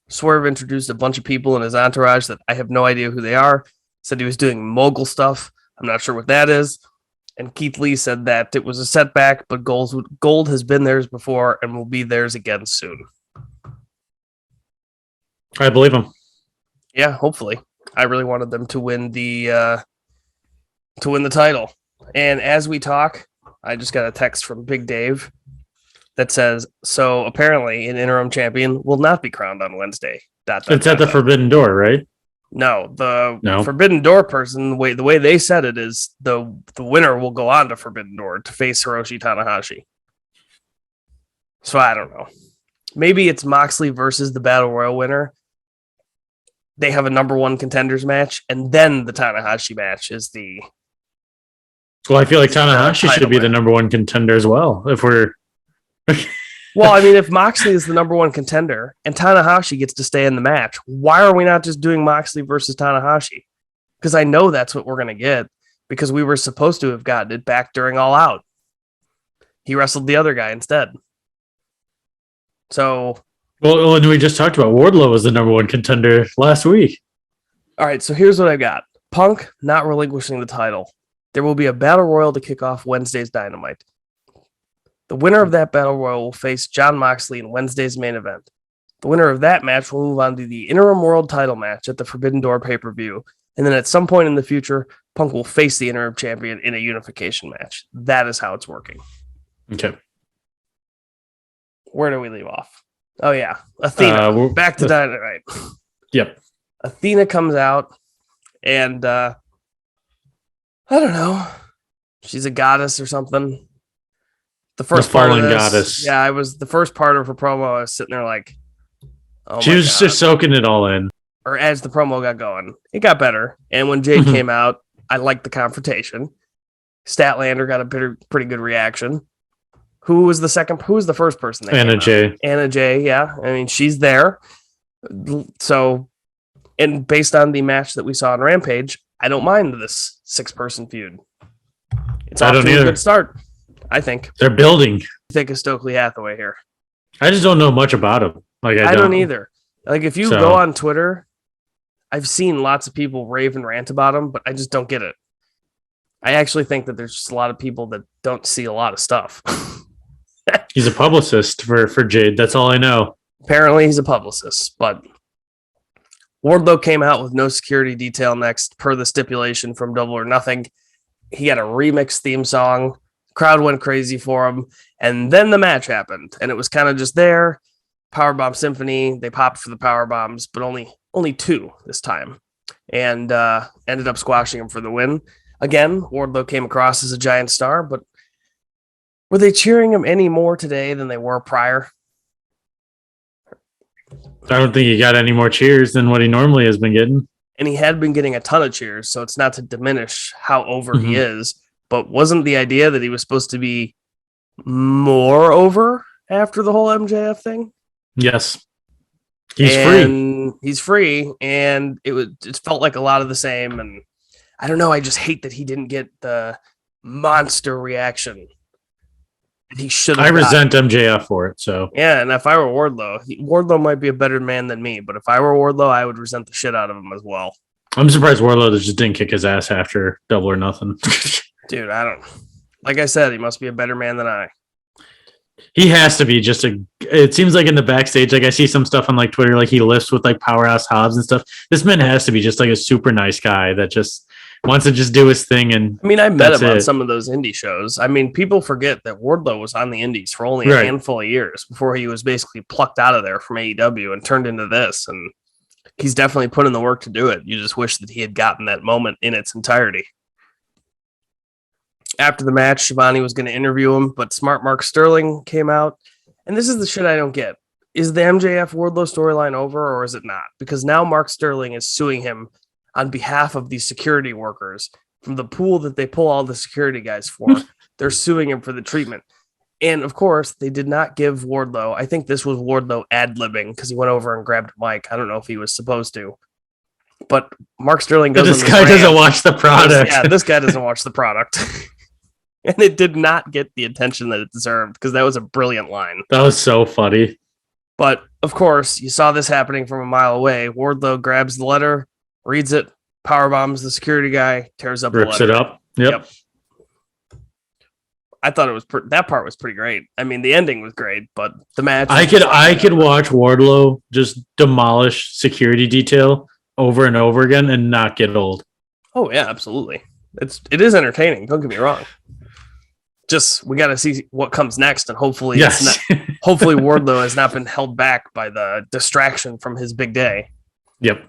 Swerve introduced a bunch of people in his entourage that I have no idea who they are. Said he was doing mogul stuff. I'm not sure what that is. And Keith Lee said that it was a setback, but Gold has been theirs before and will be theirs again soon. I believe him. Yeah, hopefully. I really wanted them to win the title. And as we talk, I just got a text from Big Dave that says, so apparently an interim champion will not be crowned on Wednesday. It's at the Forbidden Door, right? No, the Forbidden Door person, the way they said it is the winner will go on to Forbidden Door to face Hiroshi Tanahashi. So I don't know. Maybe it's Moxley versus the Battle Royal winner. They have a number 1 contenders match, and then the Tanahashi match is the... Well, I feel like Tanahashi should be the number 1 contender as well, if we're... Well, I mean, if Moxley is the number 1 contender and Tanahashi gets to stay in the match, why are we not just doing Moxley versus Tanahashi? Because I know that's what we're going to get, because we were supposed to have gotten it back during All Out. He wrestled the other guy instead. So... Well, and we just talked about Wardlow was the number 1 contender last week. All right, so here's what I got. Punk not relinquishing the title. There will be a Battle Royal to kick off Wednesday's Dynamite. The winner of that Battle Royal will face Jon Moxley in Wednesday's main event. The winner of that match will move on to the interim world title match at the Forbidden Door pay-per-view. And then at some point in the future, Punk will face the interim champion in a unification match. That is how it's working. Okay. Where do we leave off? Oh, yeah. Athena. Back to Dynamite. Yep. Athena comes out, and I don't know. She's a goddess or something. The first part of this, goddess. Yeah, the first part of her promo. I was sitting there like, oh, she was just soaking it all in. Or as the promo got going, it got better. And when Jade came out, I liked the confrontation. Statlander got a pretty good reaction. Who was the first person? Anna Jay. Anna Jay, yeah. I mean, she's there. So, and based on the match that we saw on Rampage, I don't mind this 6-person feud. It's off to a good start, I think. They're building. I think of Stokely Hathaway here. I just don't know much about him. Like I don't either. Like if you go on Twitter, I've seen lots of people rave and rant about him, but I just don't get it. I actually think that there's just a lot of people that don't see a lot of stuff. He's a publicist for Jade. That's all I know. Apparently he's a publicist, but Wardlow came out with no security detail next per the stipulation from Double or Nothing. He had a remix theme song. Crowd went crazy for him. And then the match happened. And it was kind of just there. Powerbomb Symphony. They popped for the powerbombs, but only 2 this time. And ended up squashing him for the win. Again, Wardlow came across as a giant star, but were they cheering him any more today than they were prior? I don't think he got any more cheers than what he normally has been getting. And he had been getting a ton of cheers, so it's not to diminish how over he is. But wasn't the idea that he was supposed to be more over after the whole MJF thing? Yes. He's free, and it felt like a lot of the same. And I don't know, I just hate that he didn't get the monster reaction that he should have. I resent MJF for it. So yeah, and if I were Wardlow might be a better man than me, but if I were Wardlow, I would resent the shit out of him as well. I'm surprised Wardlow just didn't kick his ass after Double or Nothing. Dude, I don't. Like I said, he must be a better man than I. He has to be it seems like in the backstage, like I see some stuff on like Twitter, like he lifts with like Powerhouse Hobbs and stuff. This man has to be just like a super nice guy that just wants to just do his thing. And I mean, I met him on some of those indie shows. I mean, people forget that Wardlow was on the indies for only a handful of years before he was basically plucked out of there from AEW and turned into this. And he's definitely put in the work to do it. You just wish that he had gotten that moment in its entirety. After the match, Shivani was going to interview him, but Smart Mark Sterling came out. And this is the shit I don't get. Is the MJF Wardlow storyline over or is it not? Because now Mark Sterling is suing him on behalf of these security workers from the pool that they pull all the security guys for. They're suing him for the treatment. And of course, they did not give Wardlow. I think this was Wardlow ad-libbing because he went over and grabbed Mike. I don't know if he was supposed to. But Mark Sterling goes. This guy doesn't watch the product. This guy doesn't watch the product. And it did not get the attention that it deserved because that was a brilliant line. That was so funny. But of course, you saw this happening from a mile away. Wardlow grabs the letter, reads it, powerbombs the security guy, tears up Rips the letter. It up. Yep. I thought it was that part was pretty great. I mean, the ending was great, but the match. I could watch Wardlow just demolish security detail over and over again and not get old. Oh yeah, absolutely. It is entertaining. Don't get me wrong. Just we got to see what comes next, and hopefully, hopefully Wardlow has not been held back by the distraction from his big day. Yep.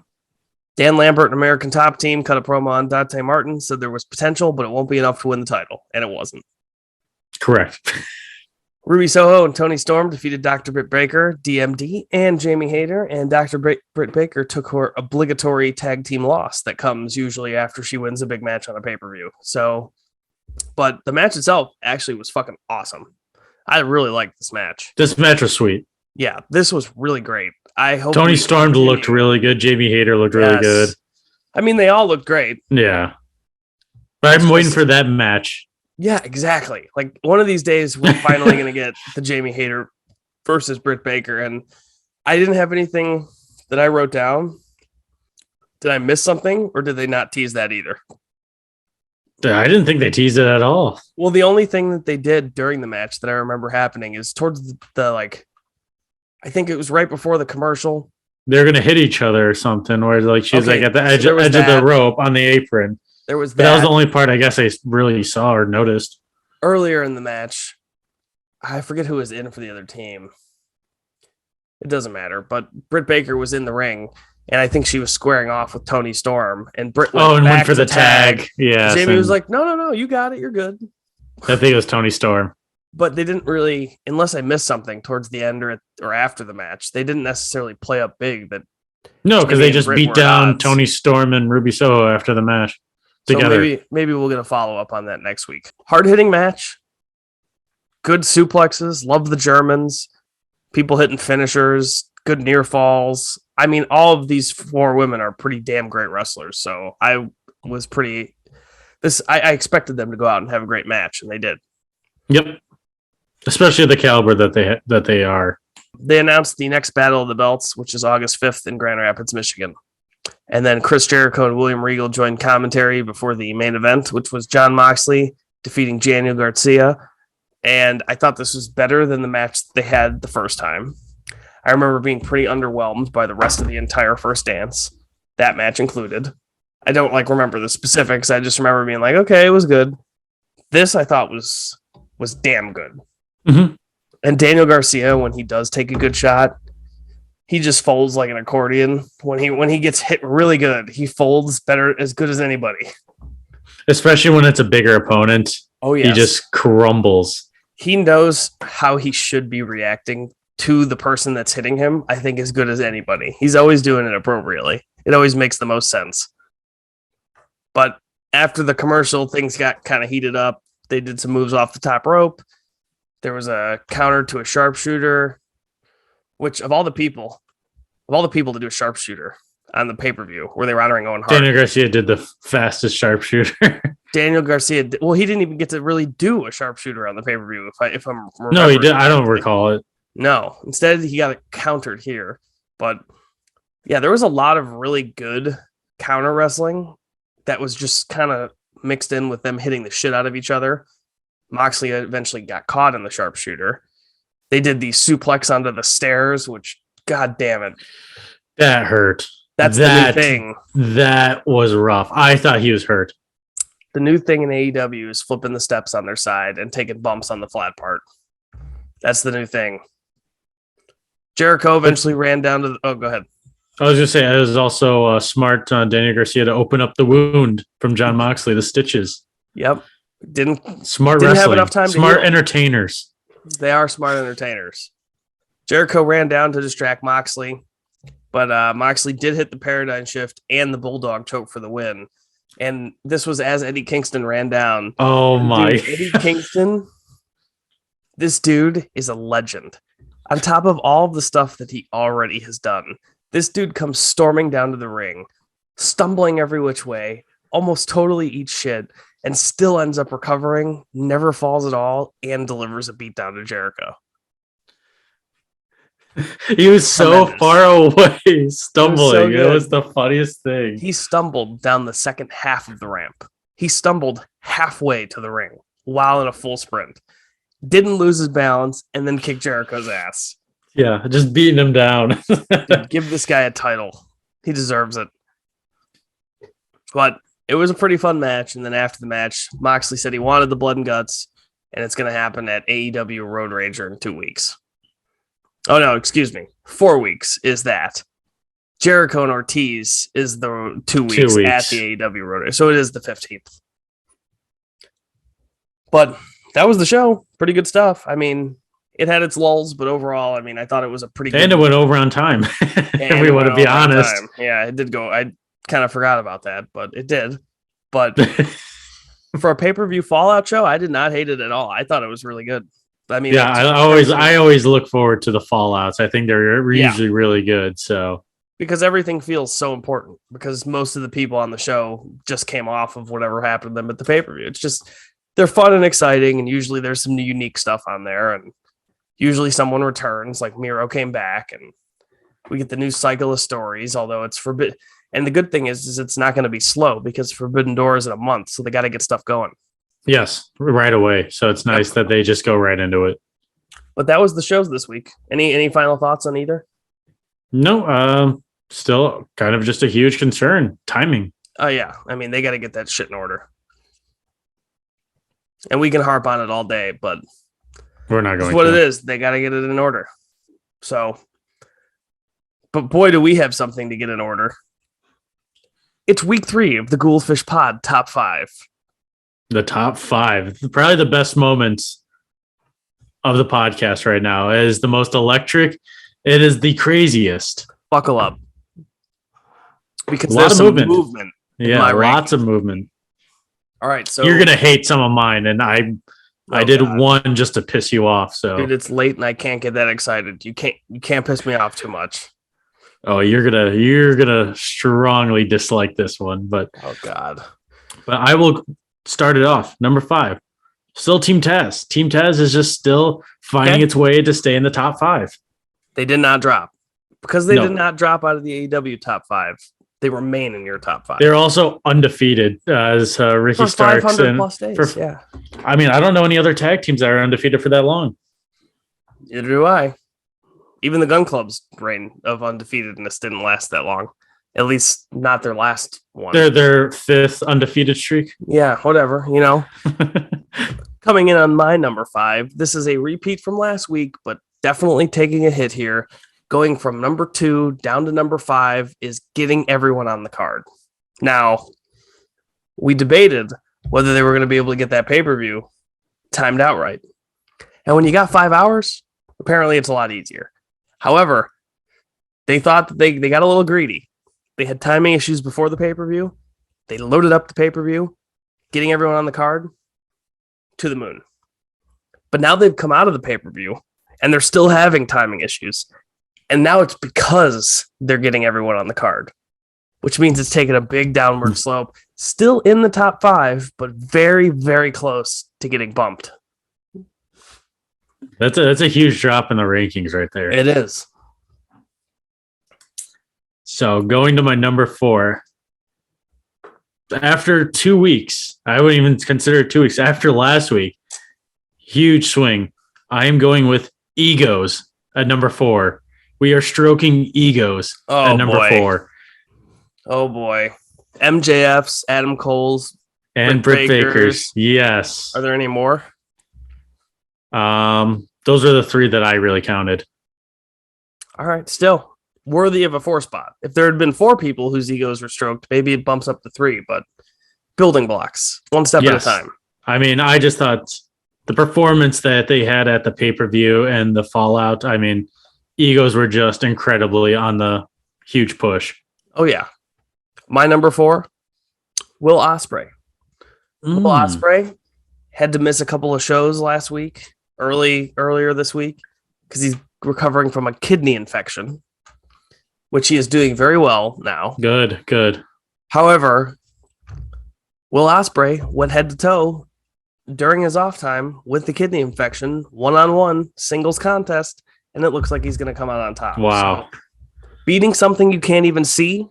Dan Lambert and American Top Team cut a promo on Dante Martin, said there was potential, but it won't be enough to win the title, and it wasn't. Correct. Ruby Soho and Tony Storm defeated Dr. Britt Baker, DMD, and Jamie Hayter, and Dr. Britt Baker took her obligatory tag team loss that comes usually after she wins a big match on a pay-per-view. So, but the match itself actually was fucking awesome. I really liked this match. This match was sweet. Yeah, this was really great. I hope Tony Storm looked really good. Jamie Hayter looked really good. I mean, they all looked great. Yeah. But I'm waiting for that match. Yeah, exactly. Like one of these days, we're finally going to get the Jamie Hayter versus Britt Baker. And I didn't have anything that I wrote down. Did I miss something or did they not tease that either? I didn't think they teased it at all. Well, the only thing that they did during the match that I remember happening is towards the like, I think it was right before the commercial. They're going to hit each other or something where like she's like at the edge of the rope on the apron. There was that was the only part I guess I really saw or noticed. Earlier in the match, I forget who was in for the other team. It doesn't matter, but Britt Baker was in the ring, and I think she was squaring off with Tony Storm, and Britt went for the tag. Yeah, Jamie was like, no, you got it, you're good. I think it was Tony Storm. But they didn't really, unless I missed something towards the end or after the match, they didn't necessarily play up big. That no, because they just beat down Tony Storm and Ruby Soho after the match. Together. So maybe we'll get a follow-up on that next week. Hard-hitting match. Good suplexes. Love the Germans. People hitting finishers. Good near falls. I mean, all of these four women are pretty damn great wrestlers. So I was pretty... I expected them to go out and have a great match, and they did. Yep. Especially the caliber that they are. They announced the next Battle of the Belts, which is August 5th in Grand Rapids, Michigan. And then Chris Jericho and William Regal joined commentary before the main event, which was Jon Moxley defeating Daniel Garcia. And I thought this was better than the match they had the first time. I remember being pretty underwhelmed by the rest of the entire first dance, that match included. I don't remember the specifics. I just remember being like, okay, it was good. This I thought was damn good. Mm-hmm. And Daniel Garcia, when he does take a good shot, he just folds like an accordion. When he gets hit really good, he folds as good as anybody. Especially when it's a bigger opponent. Oh yeah, he just crumbles. He knows how he should be reacting to the person that's hitting him. I think as good as anybody. He's always doing it appropriately. It always makes the most sense. But after the commercial, things got kind of heated up. They did some moves off the top rope. There was a counter to a sharpshooter. Which of all the people to do a sharpshooter on the pay-per-view, were they honoring Owen Hart? Daniel Garcia did the fastest sharpshooter. Daniel Garcia, he didn't even get to really do a sharpshooter on the pay-per-view. If I'm no, he did. I don't recall it. No, instead he got it countered here. But yeah, there was a lot of really good counter wrestling that was just kind of mixed in with them hitting the shit out of each other. Moxley eventually got caught in the sharpshooter. They did the suplex onto the stairs, which, god damn it. That hurt. That's the new thing. That was rough. I thought he was hurt. The new thing in AEW is flipping the steps on their side and taking bumps on the flat part. That's the new thing. Jericho eventually ran down to the... Oh, go ahead. I was going to say, it was also smart Daniel Garcia to open up the wound from John Moxley, the stitches. Yep. Didn't have enough time smart entertainers. They are smart entertainers. Jericho ran down to distract Moxley, but Moxley did hit the paradigm shift and the bulldog choke for the win. And this was as Eddie Kingston ran down. Oh, my. Dude, Eddie Kingston, this dude is a legend. On top of all of the stuff that he already has done, this dude comes storming down to the ring, stumbling every which way, almost totally eats shit, and still ends up recovering, never falls at all, and delivers a beatdown to Jericho. He was so far away, stumbling. It was the funniest thing. He stumbled down the second half of the ramp. He stumbled halfway to the ring while in a full sprint. Didn't lose his balance, and then kicked Jericho's ass. Yeah, just beating him down. Dude, give this guy a title. He deserves it. But it was a pretty fun match, and then after the match, Moxley said he wanted the blood and guts, and it's going to happen at AEW Road Rager in 2 weeks. Oh, no, excuse me. 4 weeks is that. Jericho and Ortiz is the 2 weeks, at the AEW Road Rager. So it is the 15th. But that was the show. Pretty good stuff. I mean, it had its lulls, but overall, I mean, I thought it was a pretty good... And it went over on time, if we want to be honest. Yeah, it did go... I kind of forgot about that, but it did. But for a pay-per-view Fallout show, I did not hate it at all. I thought it was really good. I mean, yeah, I always look forward to the Fallouts. I think they're usually really good. So because everything feels so important, because most of the people on the show just came off of whatever happened to them at the pay-per-view. It's just, they're fun and exciting, and usually there's some unique stuff on there, and usually someone returns, like Miro came back, and we get the new cycle of stories, although it's forbidden. And the good thing is it's not going to be slow, because Forbidden Door is in a month, so they got to get stuff going. Yes, right away. So it's nice that they just go right into it. But that was the shows this week. Any final thoughts on either? No, still kind of just a huge concern. Timing. Oh, yeah. I mean, they got to get that shit in order. And we can harp on it all day, but we're not going to. What it is. They got to get it in order. So, but boy, do we have something to get in order. It's week 3 of the Gould-Fish Pod Top 5. The top 5, probably the best moments of the podcast right now. It is the most electric. It is the craziest. Buckle up. Because there's some movement. Yeah, lots of movement. All right, so you're going to hate some of mine, and I did one just to piss you off. So dude, it's late and I can't get that excited. You can't piss me off too much. Oh, you're gonna strongly dislike this one, but oh god. But I will start it off. Number 5. Still Team Taz. Team Taz is just still finding its way to stay in the top 5. They did not drop. Because they did not drop out of the AEW top 5. They remain in your top 5. They're also undefeated as Ricky for Starks. 500 plus days, yeah. I mean, I don't know any other tag teams that are undefeated for that long. Neither do I. Even the Gun Club's reign of undefeatedness didn't last that long. At least not their last one. Their 5th undefeated streak. Yeah, whatever, you know. Coming in on my number 5, this is a repeat from last week, but definitely taking a hit here. Going from number 2 down to number 5 is getting everyone on the card. Now, we debated whether they were going to be able to get that pay-per-view timed out right. And when you got 5 hours, apparently it's a lot easier. However, they thought that they got a little greedy. They had timing issues before the pay-per-view. They loaded up the pay-per-view, getting everyone on the card to the moon. But now they've come out of the pay-per-view, and they're still having timing issues. And now it's because they're getting everyone on the card, which means it's taken a big downward slope. Still in the top 5, but very, very close to getting bumped. That's a huge drop in the rankings right there. It is. So going to my number 4. After 2 weeks, I wouldn't even consider it 2 weeks. After last week, Huge swing. I am going with egos at number 4. We are stroking egos at number 4. Oh boy. MJF's, Adam Cole's, And Britt Baker's. Yes. Are there any more? Those are the 3 that I really counted. All right, still worthy of a 4 spot. If there had been 4 people whose egos were stroked, maybe it bumps up to 3, but building blocks, one step at a time. I mean, I just thought the performance that they had at the pay-per-view and the fallout, I mean, egos were just incredibly on the huge push. Oh, yeah. My number 4, Will Ospreay. Will Ospreay had to miss a couple of shows last week, earlier this week, because he's recovering from a kidney infection, which he is doing very well now. Good. However, Will Ospreay went head to toe during his off time with the kidney infection, 1-on-1 singles contest, and it looks like he's going to come out on top. Wow. So, beating something you can't even see,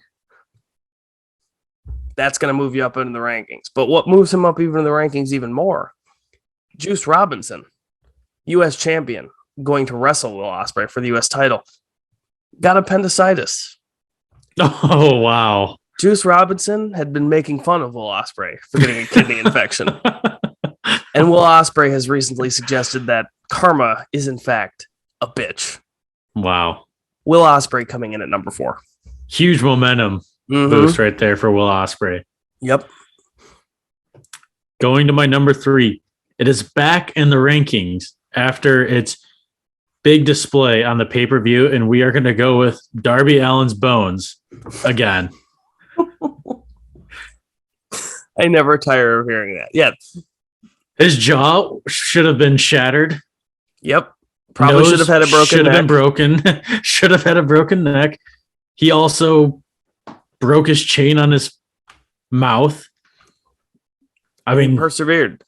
that's going to move you up into the rankings. But what moves him up even in the rankings even more? Juice Robinson, U.S. champion, going to wrestle Will Ospreay for the U.S. title, got appendicitis. Oh, wow. Juice Robinson had been making fun of Will Ospreay for getting a kidney infection. And Will Ospreay has recently suggested that karma is, in fact, a bitch. Wow. Will Ospreay coming in at number 4. Huge momentum boost right there for Will Ospreay. Yep. Going to my number 3. It is back in the rankings after its big display on the pay-per-view, and we are going to go with Darby Allin's bones again. I never tire of hearing that. Yeah. His jaw should have been shattered. Yep. Probably should have had a broken neck. Should have been broken. Should have had a broken neck. He also broke his chain on his mouth. I mean, persevered.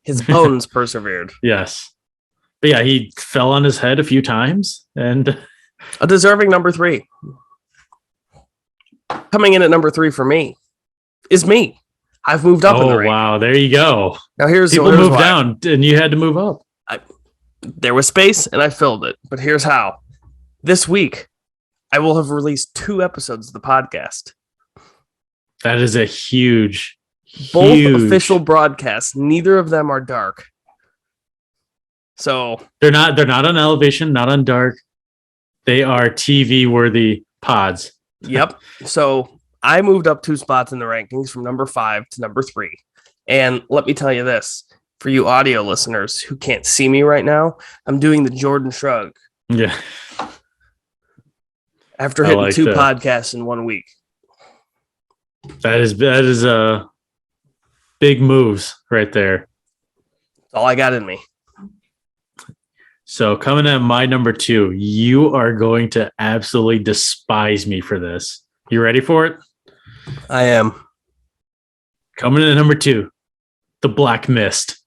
His bones persevered. Yes. But yeah, he fell on his head a few times, and a deserving number 3. Coming in at number 3 for me is me. I've moved up in the ranking. Wow, there you go. Now here's people moved down, and you had to move up. There was space, and I filled it. But here's how: this week, I will have released 2 episodes of the podcast. That is a huge. Both official broadcasts. Neither of them are dark. So they're not on Elevation, not on Dark. They are TV worthy pods. Yep. So I moved up 2 spots in the rankings from number 5 to number 3. And let me tell you this, for you audio listeners who can't see me right now, I'm doing the Jordan shrug. Yeah. After hitting 2 podcasts in 1 week. That is big moves right there. That's all I got in me. So coming at my number 2, you are going to absolutely despise me for this. You ready for it? I am. Coming in at number 2, the Black Mist.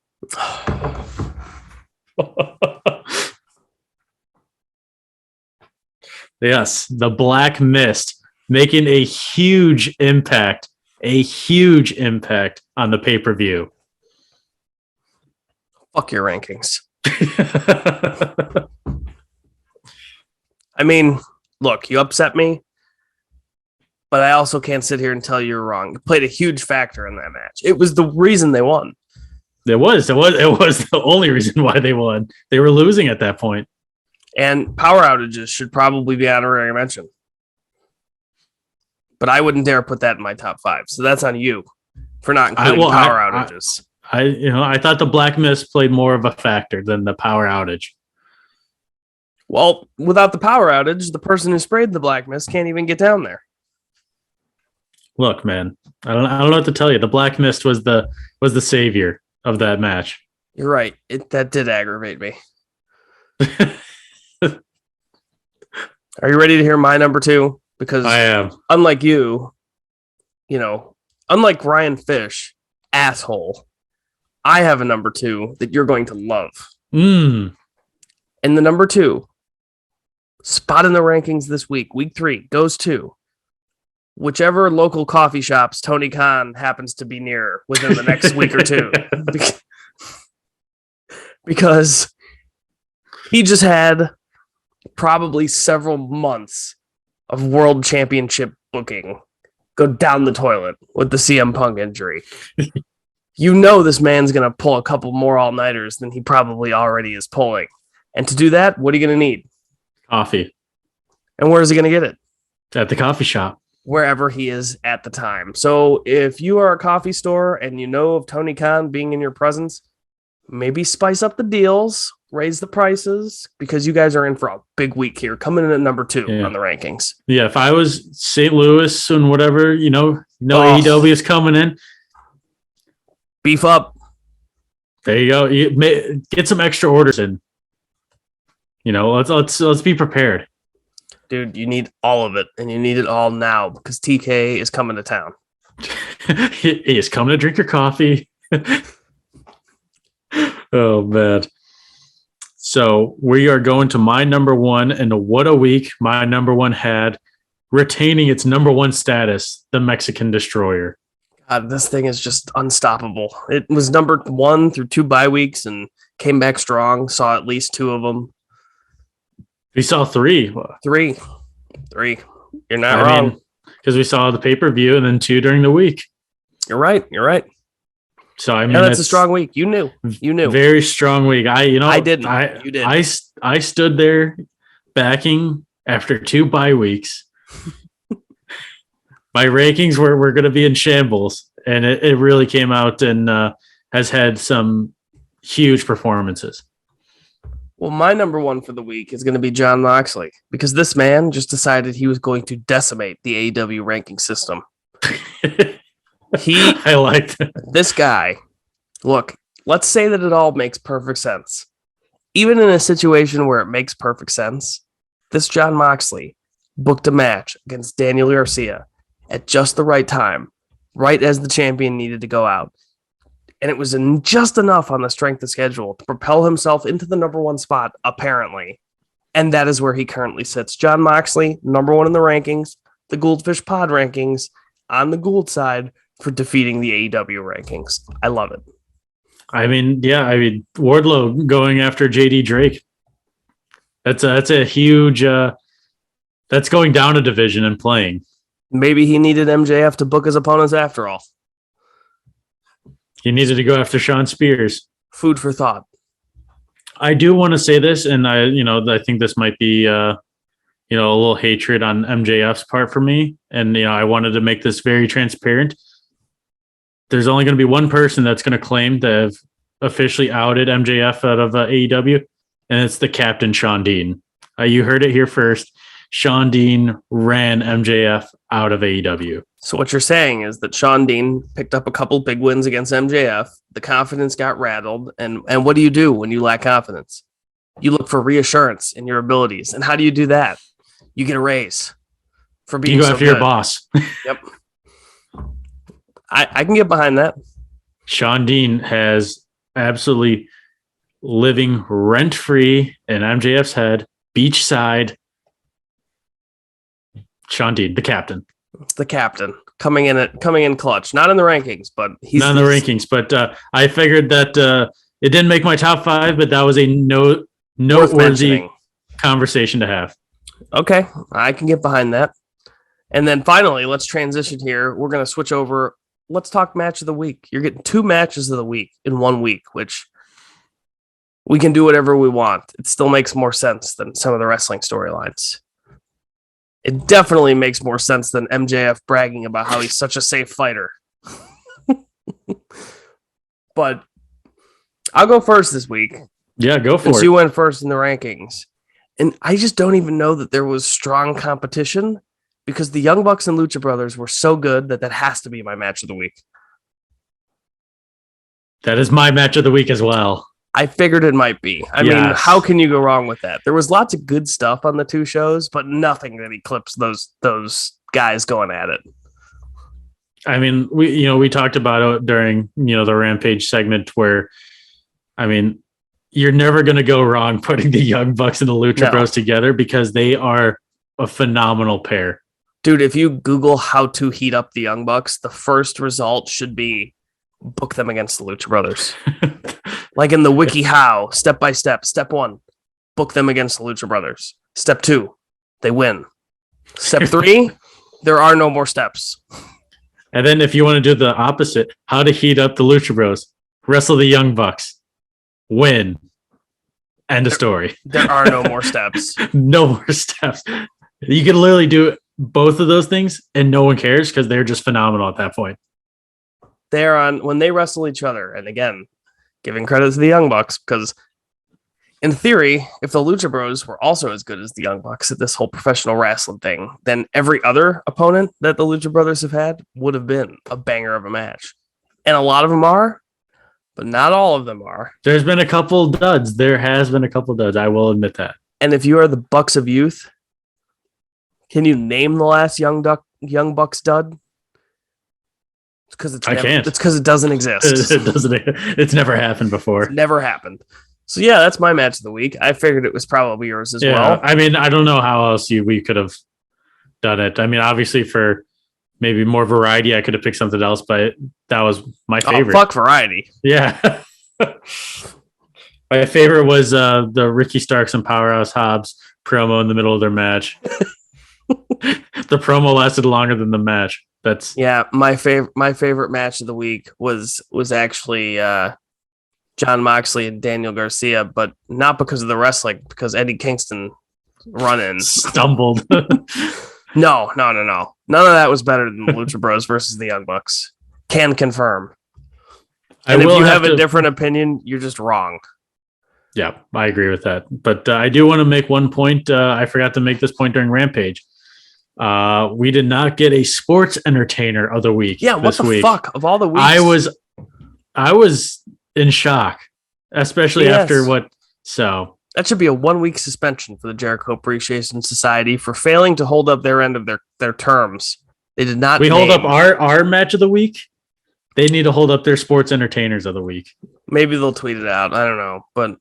Yes, the Black Mist making a huge impact on the pay-per-view. Fuck your rankings. I mean, look, you upset me, but I also can't sit here and tell you you're wrong. It played a huge factor in that match. It was the reason they won. It was the only reason why they won. They were losing at that point. And power outages should probably be honorary mention. But I wouldn't dare put that in my top 5. So that's on you for not including power outages. I thought the Black Mist played more of a factor than the power outage. Well, without the power outage, the person who sprayed the Black Mist can't even get down there. Look, man, I don't know what to tell you. The Black Mist was the savior of that match. You're right. That did aggravate me. Are you ready to hear my number 2? Because I am. Unlike you, unlike Ryan Fish, asshole, I have a number 2 that you're going to love. And the number 2 spot in the rankings this week 3, goes to whichever local coffee shops Tony Khan happens to be near within the next week or 2. because he just had probably several months of world championship booking go down the toilet with the CM Punk injury. You know this man's going to pull a couple more all-nighters than he probably already is pulling. And to do that, what are you going to need? Coffee. And where is he going to get it? At the coffee shop. Wherever he is at the time. So if you are a coffee store and you know of Tony Khan being in your presence, maybe spice up the deals, raise the prices, because you guys are in for a big week here, coming in at number 2 on the rankings. Yeah, if I was St. Louis and whatever, AEW is coming in. Beef up. There you go. Get some extra orders in. Let's be prepared. Dude, you need all of it, and you need it all now because TK is coming to town. He is coming to drink your coffee. Oh, man. So we are going to my number 1, and what a week my number 1 had, retaining its number 1 status, the Mexican Destroyer. God, this thing is just unstoppable. It was number 1 through 2 bye weeks and came back strong, saw at least 2 of them. We saw 3. 3. You're not wrong. Because we saw the pay-per-view and then 2 during the week. You're right. So that's a strong week. You knew. Very strong week. I didn't. You did. I stood there backing after 2 bye weeks. My rankings were going to be in shambles, and it really came out and has had some huge performances. Well, my number 1 for the week is going to be Jon Moxley, because this man just decided he was going to decimate the AEW ranking system. I liked it. This guy. Look, let's say that it all makes perfect sense. Even in a situation where it makes perfect sense, this Jon Moxley booked a match against Daniel Garcia at just the right time, right as the champion needed to go out. And it was just enough on the strength of schedule to propel himself into the number 1 spot, apparently. And that is where he currently sits. Jon Moxley, number 1 in the rankings, the Gould-Fish Pod rankings, on the Gould side for defeating the AEW rankings. I love it. Wardlow going after JD Drake. That's a huge, that's going down a division and playing. Maybe he needed MJF to book his opponents after all. He needed to go after Sean Spears. Food for thought. I do want to say this, and I think this might be, a little hatred on MJF's part for me. And, I wanted to make this very transparent. There's only going to be one person that's going to claim to have officially outed MJF out of AEW, and it's the Captain Sean Dean. You heard it here first. Sean Dean ran MJF out of AEW. So what you're saying is that Sean Dean picked up a couple big wins against MJF. The confidence got rattled. And what do you do when you lack confidence? You look for reassurance in your abilities. And how do you do that? You get a raise for being so good. You go after your boss. Yep. I can get behind that. Sean Dean has absolutely living rent-free in MJF's head, beachside. Sean Dean, the captain. The captain coming in clutch, not in the rankings, but he's not in the rankings. But I figured that it didn't make my top 5, but that was a noteworthy conversation to have. Okay, I can get behind that. And then finally, let's transition here. We're going to switch over. Let's talk match of the week. You're getting 2 matches of the week in 1 week, which we can do whatever we want. It still makes more sense than some of the wrestling storylines. It definitely makes more sense than MJF bragging about how he's such a safe fighter. But I'll go first this week. Yeah, go for it. Since you went first in the rankings. And I just don't even know that there was strong competition because the Young Bucks and Lucha Brothers were so good that has to be my match of the week. That is my match of the week as well. I figured it might be. I mean, how can you go wrong with that? There was lots of good stuff on the 2 shows, but nothing that eclipsed those guys going at it. I mean, we talked about it during, the Rampage segment where, I mean, you're never going to go wrong putting the Young Bucks and the Lucha Bros together because they are a phenomenal pair. Dude, if you Google how to heat up the Young Bucks, the first result should be book them against the Lucha Brothers. Like in the wiki how, step by step. Step 1, book them against the Lucha Brothers. Step 2, they win. Step 3, there are no more steps. And then if you want to do the opposite, how to heat up the Lucha Bros. Wrestle the Young Bucks. Win. End of story. There are no more steps. No more steps. You can literally do both of those things and no one cares because they're just phenomenal at that point. They're on when they wrestle each other. And again, giving credit to the Young Bucks because in theory, if the Lucha Bros were also as good as the Young Bucks at this whole professional wrestling thing, then every other opponent that the Lucha Brothers have had would have been a banger of a match. And a lot of them are, but not all of them are. There's been a couple duds. There has been a couple duds. I will admit that. And if you are the Bucks of Youth, can you name the last Young Bucks dud? Because I can't. It's because it doesn't exist. It doesn't. It's never happened before. It's never happened. So yeah, that's my match of the week. I figured it was probably yours as well. I mean, I don't know how else we could have done it. I mean, obviously for maybe more variety, I could have picked something else, but that was my favorite. Oh, fuck variety. Yeah. My favorite was the Ricky Starks and Powerhouse Hobbs promo in the middle of their match. The promo lasted longer than the match. That's my favorite match of the week was actually John Moxley and Daniel Garcia, but not because of the wrestling, because Eddie Kingston run-in stumbled. No. None of that was better than the Lucha Bros versus the Young Bucks. Can confirm. And if you have a different opinion, you're just wrong. Yeah, I agree with that. But I do want to make one point. I forgot to make this point during Rampage. We did not get a sports entertainer of the week. Yeah, what the fuck? Of all the weeks. I was in shock, especially after what. So that should be a 1-week suspension for the Jericho Appreciation Society for failing to hold up their end of their terms. They did not. We hold up our match of the week. They need to hold up their sports entertainers of the week. Maybe they'll tweet it out. I don't know, but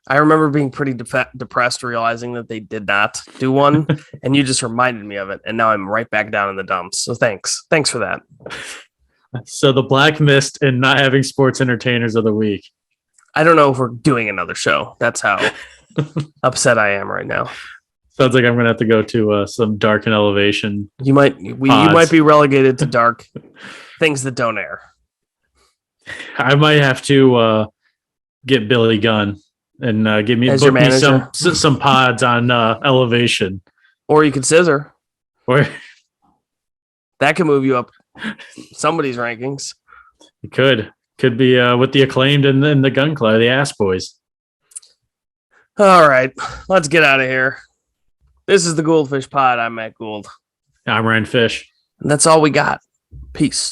I remember being pretty depressed, realizing that they did not do one, and you just reminded me of it, and now I'm right back down in the dumps. So thanks for that. So the Black Mist and not having sports entertainers of the week. I don't know if we're doing another show. That's how upset I am right now. Sounds like I'm going to have to go to some Dark and Elevation. You might be relegated to Dark things that don't air. I might have to get Billy Gunn and book me some pods on Elevation. Or you could scissor. Or that could move you up somebody's rankings. It could be with the Acclaimed and then the Gun Club, the Ass Boys. All right, let's get out of here. This is the Gould-Fish Pod. I'm Matt Gould. I'm Ryan Fish. And that's all we got. Peace.